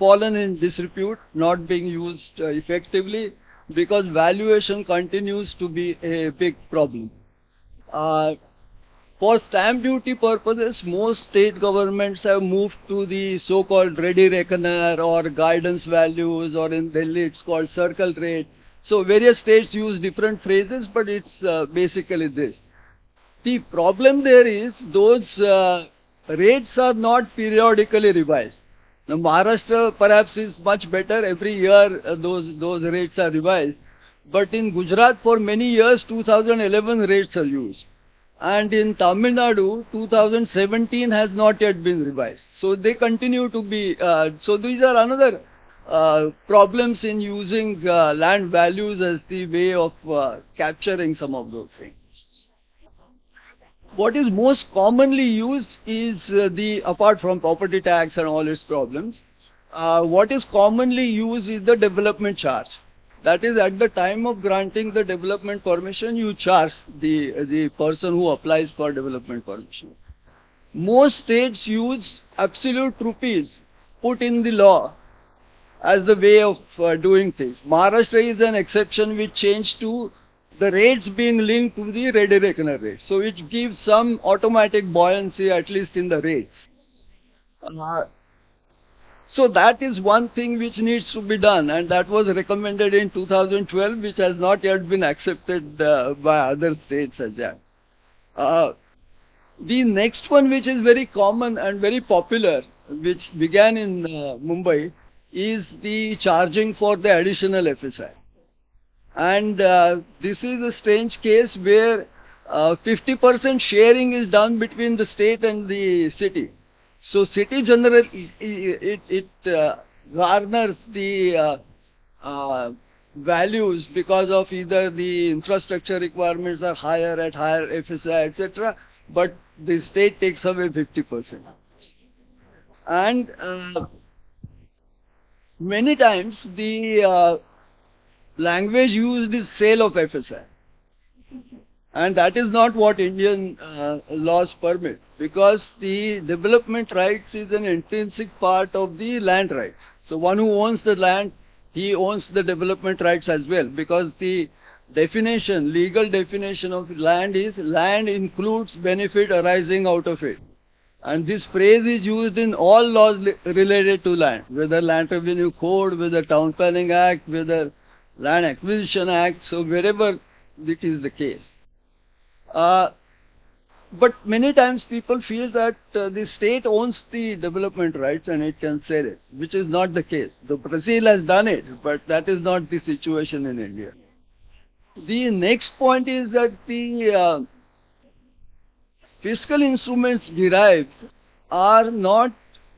fallen in disrepute, not being used effectively, because valuation continues to be a big problem. For stamp duty purposes, most state governments have moved to the so-called ready reckoner or guidance values, or in Delhi it's called circle rate. So various states use different phrases, but it's basically this. The problem there is those rates are not periodically revised. Now Maharashtra perhaps is much better. Every year those rates are revised. But in Gujarat for many years 2011 rates are used. And in Tamil Nadu 2017 has not yet been revised. So they continue to be, so these are another problems in using land values as the way of capturing some of those things. What is most commonly used is apart from property tax and all its problems, what is commonly used is the development charge. That is, at the time of granting the development permission, you charge the person who applies for development permission. Most states use absolute rupees put in the law as the way of doing things. Maharashtra is an exception which changed to the rates being linked to the ready reckoner rate. So which gives some automatic buoyancy at least in the rates. So that is one thing which needs to be done, and that was recommended in 2012, which has not yet been accepted by other states as yet. The next one, which is very common and very popular, which began in Mumbai, is the charging for the additional FSI. And this is a strange case where 50% sharing is done between the state and the city. So city generally, it garners the values because of either the infrastructure requirements are higher at higher FSI, etc. But the state takes away 50%. And many times the language used is sale of FSI. And that is not what Indian laws permit, because the development rights is an intrinsic part of the land rights. So one who owns the land, he owns the development rights as well, because the definition, legal definition of land is land includes benefit arising out of it. And this phrase is used in all laws related to land, whether Land Revenue Code, whether Town Planning Act, whether Land Acquisition Act, so wherever it is the case. But many times people feel that the state owns the development rights and it can sell it, which is not the case. The Brazil has done it, but that is not the situation in India. The next point is that the fiscal instruments derived are not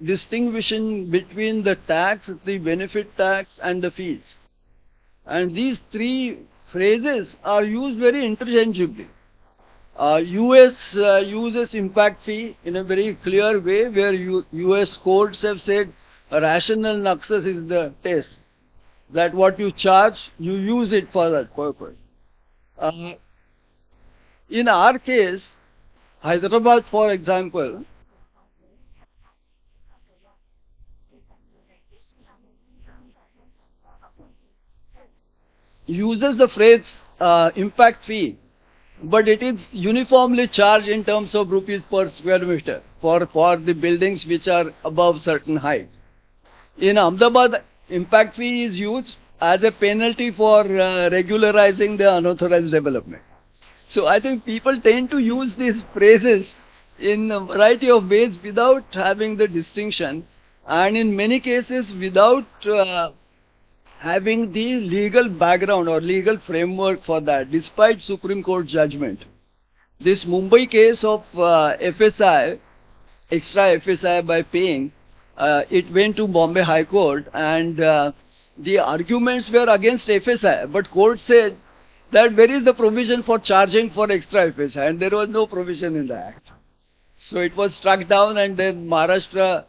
distinguishing between the tax, the benefit tax and the fees. And these three phrases are used very interchangeably. US uses impact fee in a very clear way, where US courts have said a rational nexus is the test. That what you charge, you use it for that purpose. In our case, Hyderabad, for example, uses the phrase impact fee, but it is uniformly charged in terms of rupees per square meter for the buildings which are above certain height. In Ahmedabad, impact fee is used as a penalty for regularizing the unauthorized development. So I think people tend to use these phrases in a variety of ways without having the distinction, and in many cases without having the legal background or legal framework for that, despite Supreme Court judgment. This Mumbai case of FSI, extra FSI by paying, it went to Bombay High Court, and the arguments were against FSI, but court said that where is the provision for charging for extra FSI, and there was no provision in the act. So it was struck down, and then Maharashtra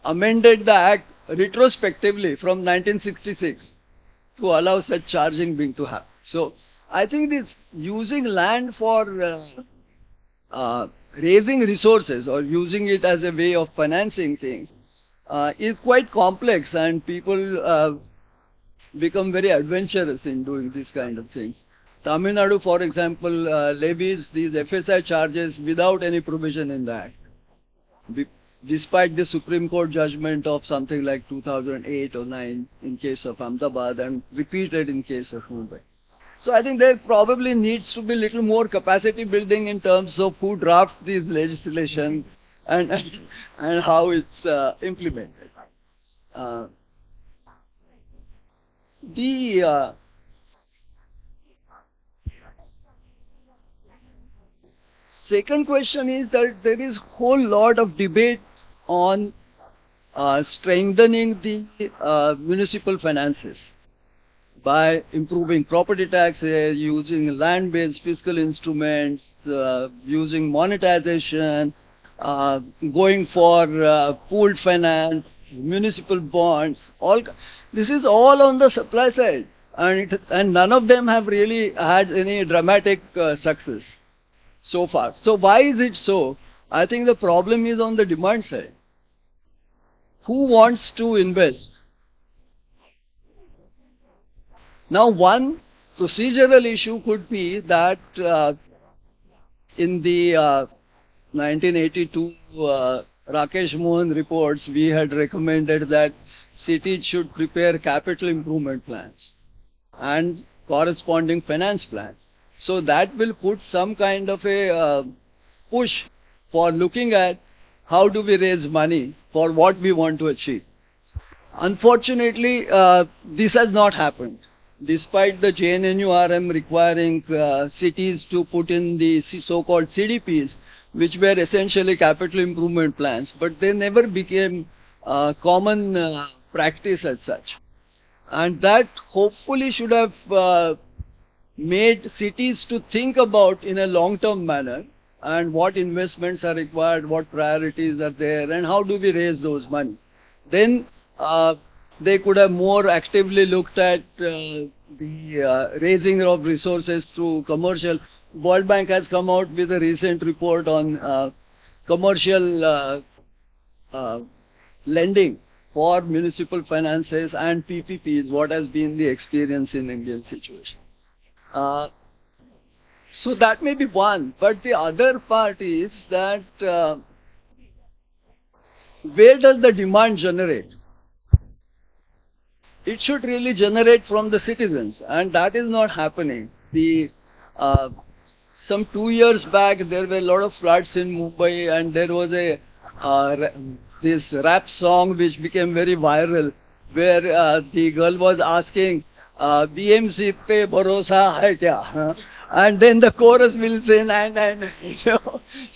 amended the act retrospectively from 1966 to allow such charging being to happen. So I think this using land for raising resources or using it as a way of financing things is quite complex, and people become very adventurous in doing these kind of things. Tamil Nadu, for example, levies these FSI charges without any provision in the Act, despite the Supreme Court judgment of something like 2008 or 9 in case of Ahmedabad and repeated in case of Mumbai. So I think there probably needs to be little more capacity building in terms of who drafts these legislation and and how it's implemented. The second question is that there is whole lot of debate on strengthening the municipal finances by improving property taxes, using land-based fiscal instruments, using monetization, going for pooled finance, municipal bonds. This is all on the supply side, and none of them have really had any dramatic success so far. So why is it so? I think the problem is on the demand side. Who wants to invest? Now, one procedural issue could be that in the 1982 Rakesh Mohan reports, we had recommended that cities should prepare capital improvement plans and corresponding finance plans. So that will put some kind of a push for looking at how do we raise money for what we want to achieve. Unfortunately, this has not happened. Despite the JNNURM requiring cities to put in the so-called CDPs, which were essentially capital improvement plans, but they never became common practice as such. And that hopefully should have made cities to think about in a long-term manner and what investments are required, what priorities are there, and how do we raise those money. Then they could have more actively looked at the raising of resources through commercial. World Bank has come out with a recent report on commercial lending for municipal finances and PPPs, what has been the experience in Indian situation. So that may be one, but the other part is that where does the demand generate? It should really generate from the citizens, and that is not happening. Some 2 years back, there were a lot of floods in Mumbai, and there was this rap song which became very viral, where the girl was asking, BMC pe bharosa hai kya? And then the chorus will say, and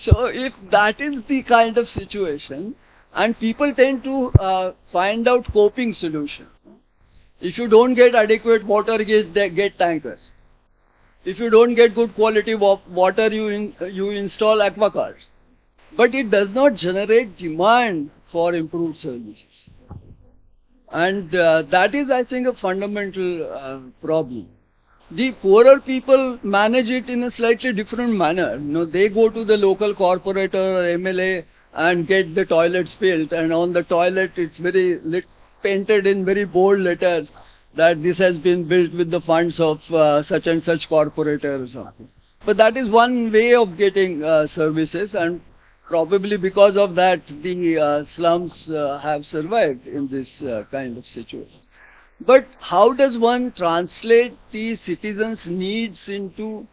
so if that is the kind of situation, and people tend to find out coping solutions. If you don't get adequate water, get tankers. If you don't get good quality water, you install aquacards. But it does not generate demand for improved services. And that is, I think, a fundamental problem. The poorer people manage it in a slightly different manner. They go to the local corporator or MLA and get the toilets built, and on the toilet it's very painted in very bold letters that this has been built with the funds of such and such corporator or something. But that is one way of getting services, and probably because of that the slums have survived in this kind of situation. But how does one translate the citizens' needs into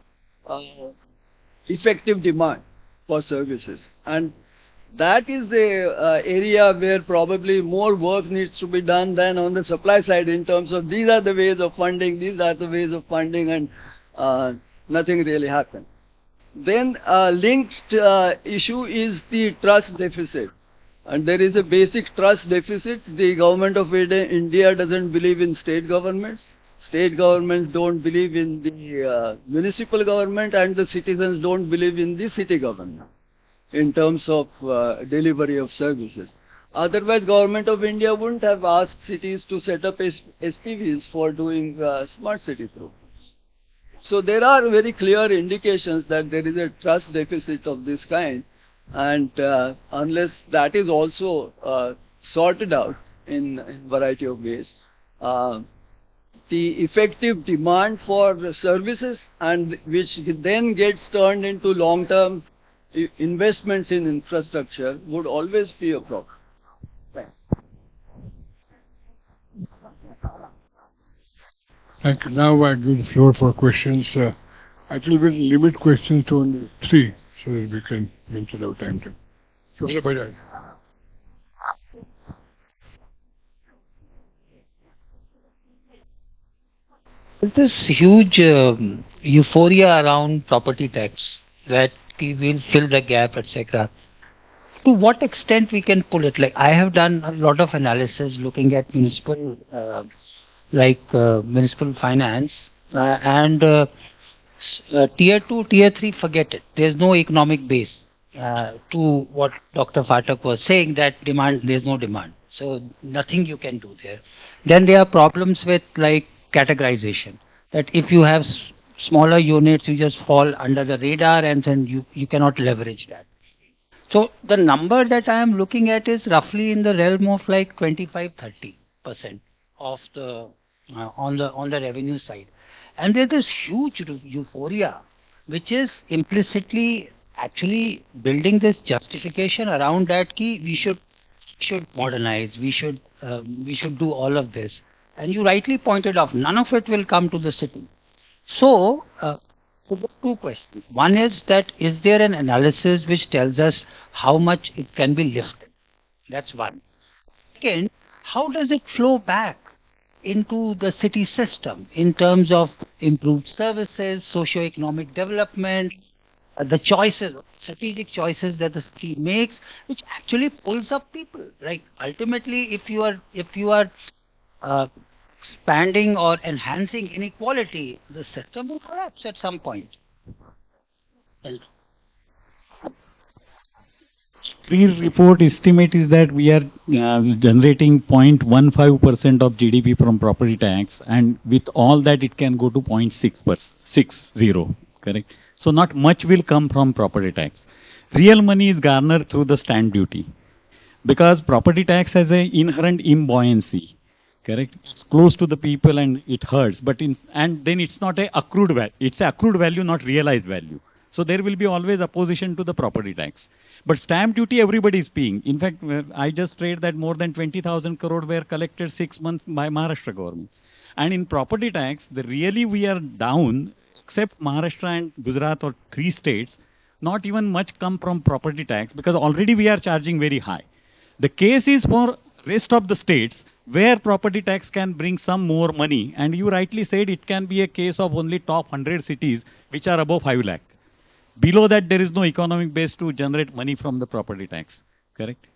effective demand for services? And that is the area where probably more work needs to be done than on the supply side in terms of these are the ways of funding, and nothing really happened. Then linked issue is the trust deficit. And there is a basic trust deficit. The government of India doesn't believe in state governments. State governments don't believe in the municipal government, and the citizens don't believe in the city government in terms of delivery of services. Otherwise, Government of India wouldn't have asked cities to set up SPVs for doing smart city programs. So there are very clear indications that there is a trust deficit of this kind, and unless that is also sorted out in variety of ways. The effective demand for services, and which then gets turned into long-term investments in infrastructure, would always be a problem. Thank you. Now I give the floor for questions. I think we'll limit questions to only 3 so that we can mention our time to. Professor Bajaj. There's this huge euphoria around property tax that we will fill the gap, etc. To what extent we can pull it? Like I have done a lot of analysis looking at municipal finance and tier 2, tier 3, forget it. There's no economic base to what Dr. Phatak was saying, that demand, there's no demand. So nothing you can do there. Then there are problems with like categorization, that if you have smaller units, you just fall under the radar and then you cannot leverage that. So the number that I am looking at is roughly in the realm of like 25-30% of the on the revenue side. And there's this huge euphoria, which is implicitly actually building this justification around that key we should modernize, we should do all of this. And you rightly pointed out, none of it will come to the city. So, two questions. One is that, is there an analysis which tells us how much it can be lifted? That's one. Second, how does it flow back into the city system in terms of improved services, socio-economic development, the choices, strategic choices that the city makes, which actually pulls up people. Like ultimately, if you are expanding or enhancing inequality, the system will collapse at some point. Three report estimate is that we are generating 0.15% of GDP from property tax, and with all that it can go to 0.60, correct? So not much will come from property tax. Real money is garnered through the stamp duty, because property tax has an inherent imbuoyancy, correct? It's close to the people and it hurts, but and then it's not a accrued value. It's a accrued value, not realized value. So there will be always opposition to the property tax. But stamp duty everybody is paying. In fact, I just read that more than 20,000 crore were collected 6 months by Maharashtra government. And in property tax, really we are down, except Maharashtra and Gujarat or 3 states, not even much come from property tax, because already we are charging very high. The case is for rest of the states where property tax can bring some more money. And you rightly said it can be a case of only top 100 cities which are above 5 lakh. Below that, there is no economic base to generate money from the property tax, correct?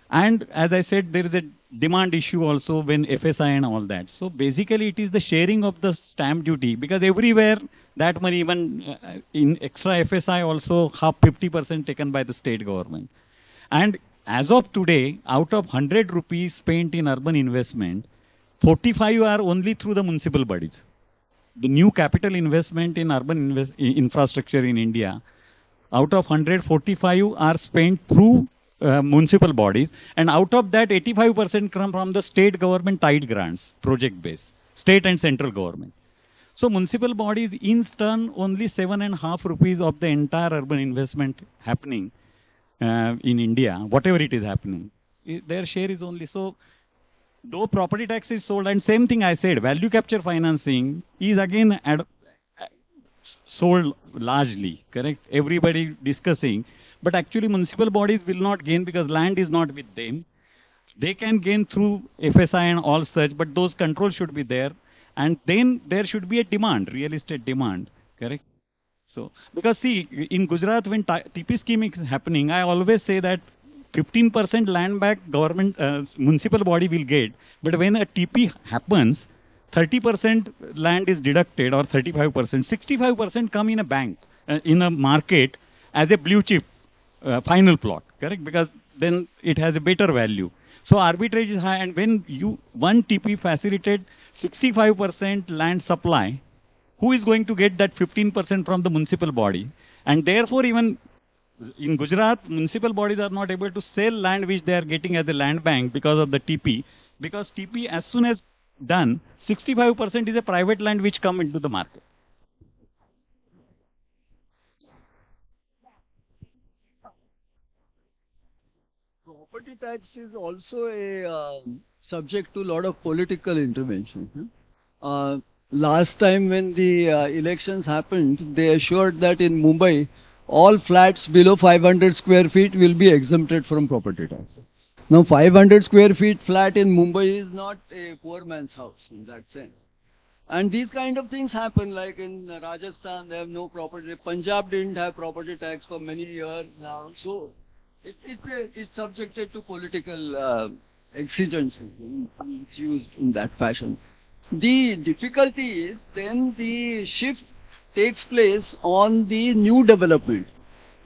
And as I said, there is a demand issue also when FSI and all that. So basically, it is the sharing of the stamp duty, because everywhere that money, even in extra FSI also, 50% taken by the state government. And as of today, out of 100 rupees spent in urban investment, 45 are only through the municipal bodies. The new capital investment in urban infrastructure in India, out of 145 are spent through municipal bodies, and out of that 85% come from the state government tied grants, project based, state and central government. So municipal bodies in turn only 7.5 rupees of the entire urban investment happening in India, whatever it is happening, their share is only so. Though property tax is sold, and same thing I said, value capture financing is again sold largely, correct? Everybody discussing, but actually municipal bodies will not gain because land is not with them. They can gain through FSI and all such, but those controls should be there. And then there should be a demand, real estate demand, correct? So, because see, in Gujarat, when TP scheme is happening, I always say that 15% land back government, municipal body will get, but when a TP happens, 30% land is deducted or 35%, 65% come in a bank, in a market as a blue chip final plot, correct? Because then it has a better value. So arbitrage is high, and when one TP facilitated 65% land supply, who is going to get that 15% from the municipal body? And therefore even In Gujarat, municipal bodies are not able to sell land which they are getting as a land bank because of the TP. Because TP, as soon as done, 65% is a private land which come into the market. Property tax is also a subject to a lot of political intervention. Last time when the elections happened, they assured that in Mumbai, all flats below 500 square feet will be exempted from property tax. Now, 500 square feet flat in Mumbai is not a poor man's house in that sense. And these kind of things happen, like in Rajasthan, they have no property. Punjab didn't have property tax for many years now. So, it's subjected to political exigencies. It's used in that fashion. The difficulty is then the shift takes place on the new development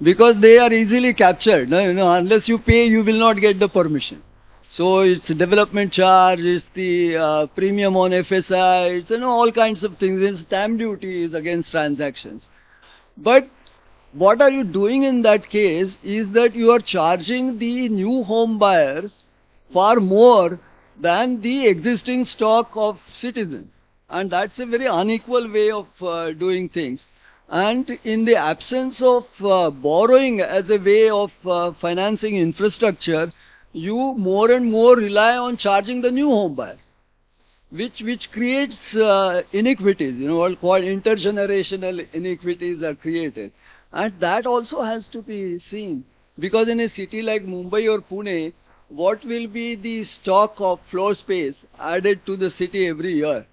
because they are easily captured. Unless you pay, you will not get the permission. So it's development charge, it's the premium on FSI, it's all kinds of things. It's stamp duty is against transactions. But what are you doing in that case is that you are charging the new home buyers far more than the existing stock of citizens. And that's a very unequal way of doing things. And in the absence of borrowing as a way of financing infrastructure, you more and more rely on charging the new home buyer, which creates inequities, what called intergenerational inequities are created. And that also has to be seen. Because in a city like Mumbai or Pune, what will be the stock of floor space added to the city every year?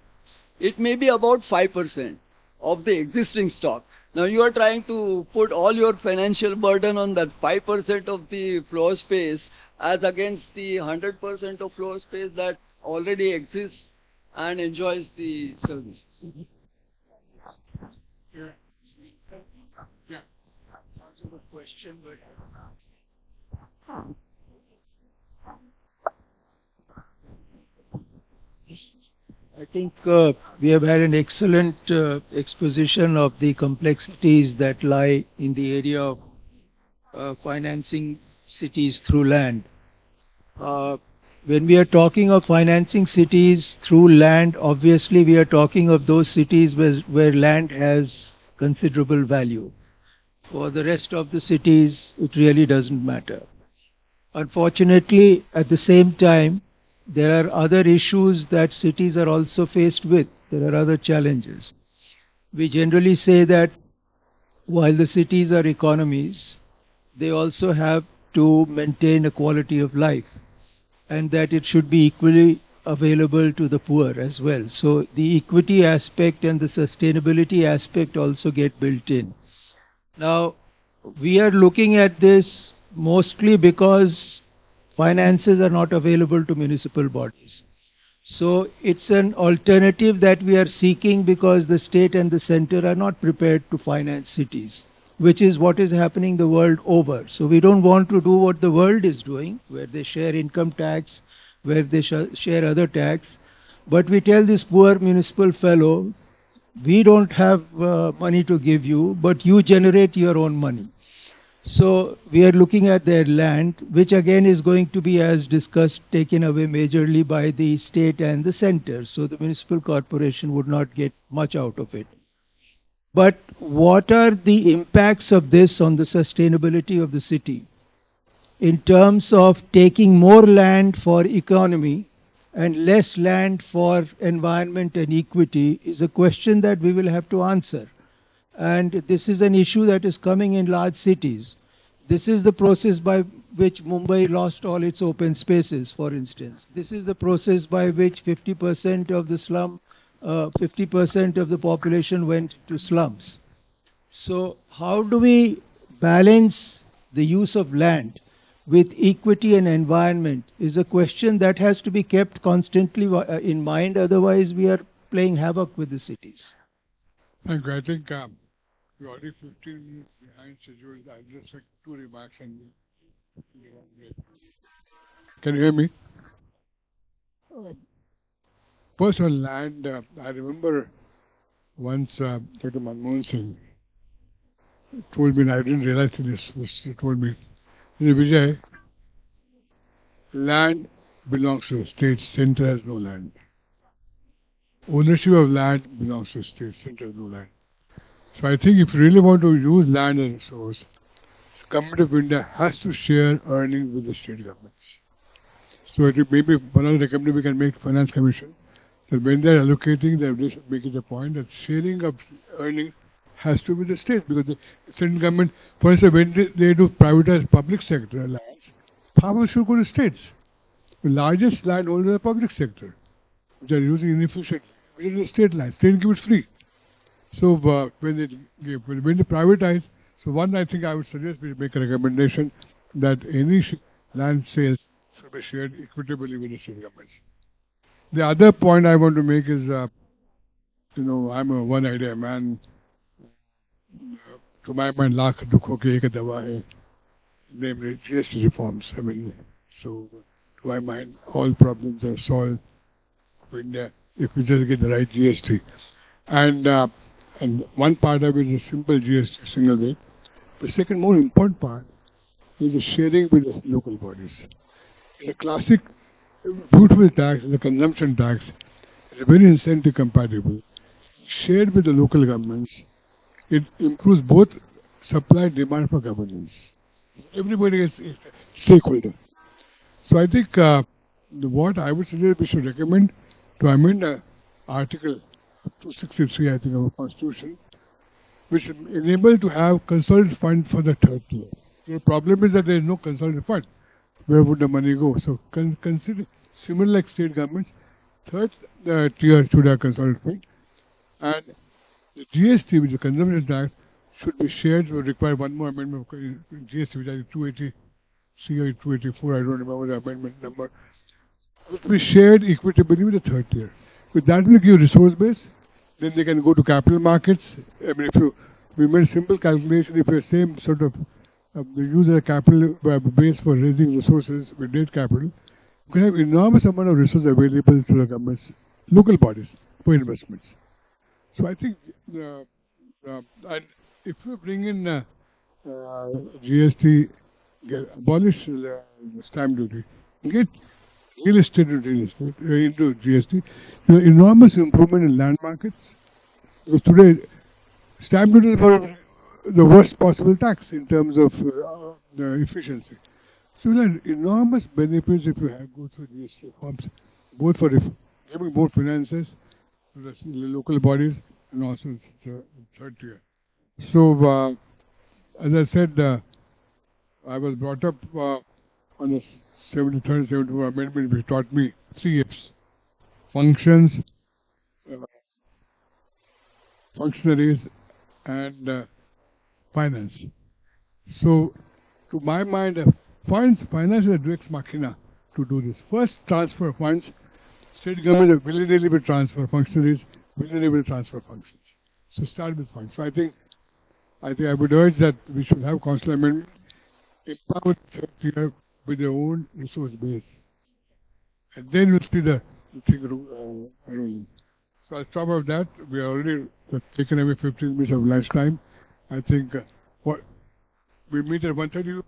It may be about 5% of the existing stock. Now you are trying to put all your financial burden on that 5% of the floor space as against the 100% of floor space that already exists and enjoys the services. Yeah. Answer the question, but I think we have had an excellent exposition of the complexities that lie in the area of financing cities through land. When we are talking of financing cities through land, obviously we are talking of those cities where land has considerable value. For the rest of the cities, it really doesn't matter. Unfortunately, at the same time, there are other issues that cities are also faced with. There are other challenges. We generally say that while the cities are economies, they also have to maintain a quality of life, and that it should be equally available to the poor as well. So the equity aspect and the sustainability aspect also get built in. Now, we are looking at this mostly because finances are not available to municipal bodies. So it's an alternative that we are seeking because the state and the center are not prepared to finance cities, which is what is happening the world over. So we don't want to do what the world is doing, where they share income tax, where they share other tax. But we tell this poor municipal fellow, we don't have money to give you, but you generate your own money. So we are looking at their land, which again is going to be, as discussed, taken away majorly by the state and the center. So the municipal corporation would not get much out of it. But what are the impacts of this on the sustainability of the city? In terms of taking more land for economy and less land for environment and equity is a question that we will have to answer. And this is an issue that is coming in large cities. This is the process by which Mumbai lost all its open spaces, for instance. This is the process by which 50% of the slum, 50% of the population went to slums. So how do we balance the use of land with equity and environment is a question that has to be kept constantly in mind. Otherwise, we are playing havoc with the cities. Thank you. I think we're already 15 minutes behind schedule. I'll just make 2 remarks and can you hear me? First on land, I remember once Dr. Manmohan Singh told me, and I didn't realize this was he told me. He said, Vijay, land belongs to the state, center has no land. Ownership of land belongs to the state, center has no land. So I think if you really want to use land as a resource, the government of India has to share earnings with the state governments. So I think maybe one of the recommendations we can make to Finance Commission that when they are allocating, they should make it a point that sharing of earnings has to be the state, because the state government, for instance, when they do privatize public sector lands, power should go to states. The largest landowners are the public sector, which are using inefficiently, which is the state land. State give it free. So when they privatize, so one I think I would suggest we make a recommendation that any land sales should be shared equitably with the state governments. The other point I want to make is, I'm a one-idea man. To my mind, lakh dukho ki ek dawa hai, namely GST reforms. I mean, so to my mind, all problems are solved for India if we just get the right GST. And one part of it is a simple GST, single rate. The second more important part is the sharing with the local bodies. It's a classic, beautiful tax, the consumption tax. It's very incentive compatible. Shared with the local governments, it improves both supply and demand for governance. Everybody is a stakeholder. So I think what I would suggest we should recommend to amend Article 263, I think, of our Constitution, which enable to have consolidated fund for the third tier. The problem is that there is no consolidated fund. Where would the money go? So consider similar like state governments, third tier should have consolidated fund, and the GST, which is the consumption tax, should be shared. So require one more amendment of GST, which I think 283 or 284. I don't remember the amendment number. It will be shared equitably with the third tier. But that will give resource base. Then they can go to capital markets. I mean, we made a simple calculation, if you same sort of use a capital base for raising resources with debt capital, you can have enormous amount of resources available to the governments, local bodies for investments. So I think, and if we bring in GST, abolish stamp duty, get real estate into GST, enormous improvement in land markets. Because today, stamp duty is the worst possible tax in terms of the efficiency. So there are enormous benefits if you go through GST reforms, both for giving more finances to the local bodies and also the third tier. So, as I said, I was brought up on the 73rd, 74th Amendment, which taught me 3 F's: functions, functionaries, and finance. So, to my mind, finance is a direct machina to do this. First, transfer funds. State government will will transfer functionaries, will transfer functions. So start with funds. So I think I would urge that we should have constitutional amendment, empower the third tier with their own resource base, and then we'll see the thing. So I'll stop with that. We are already taken away 15 minutes of lunch time. I think what we meet at 1:30.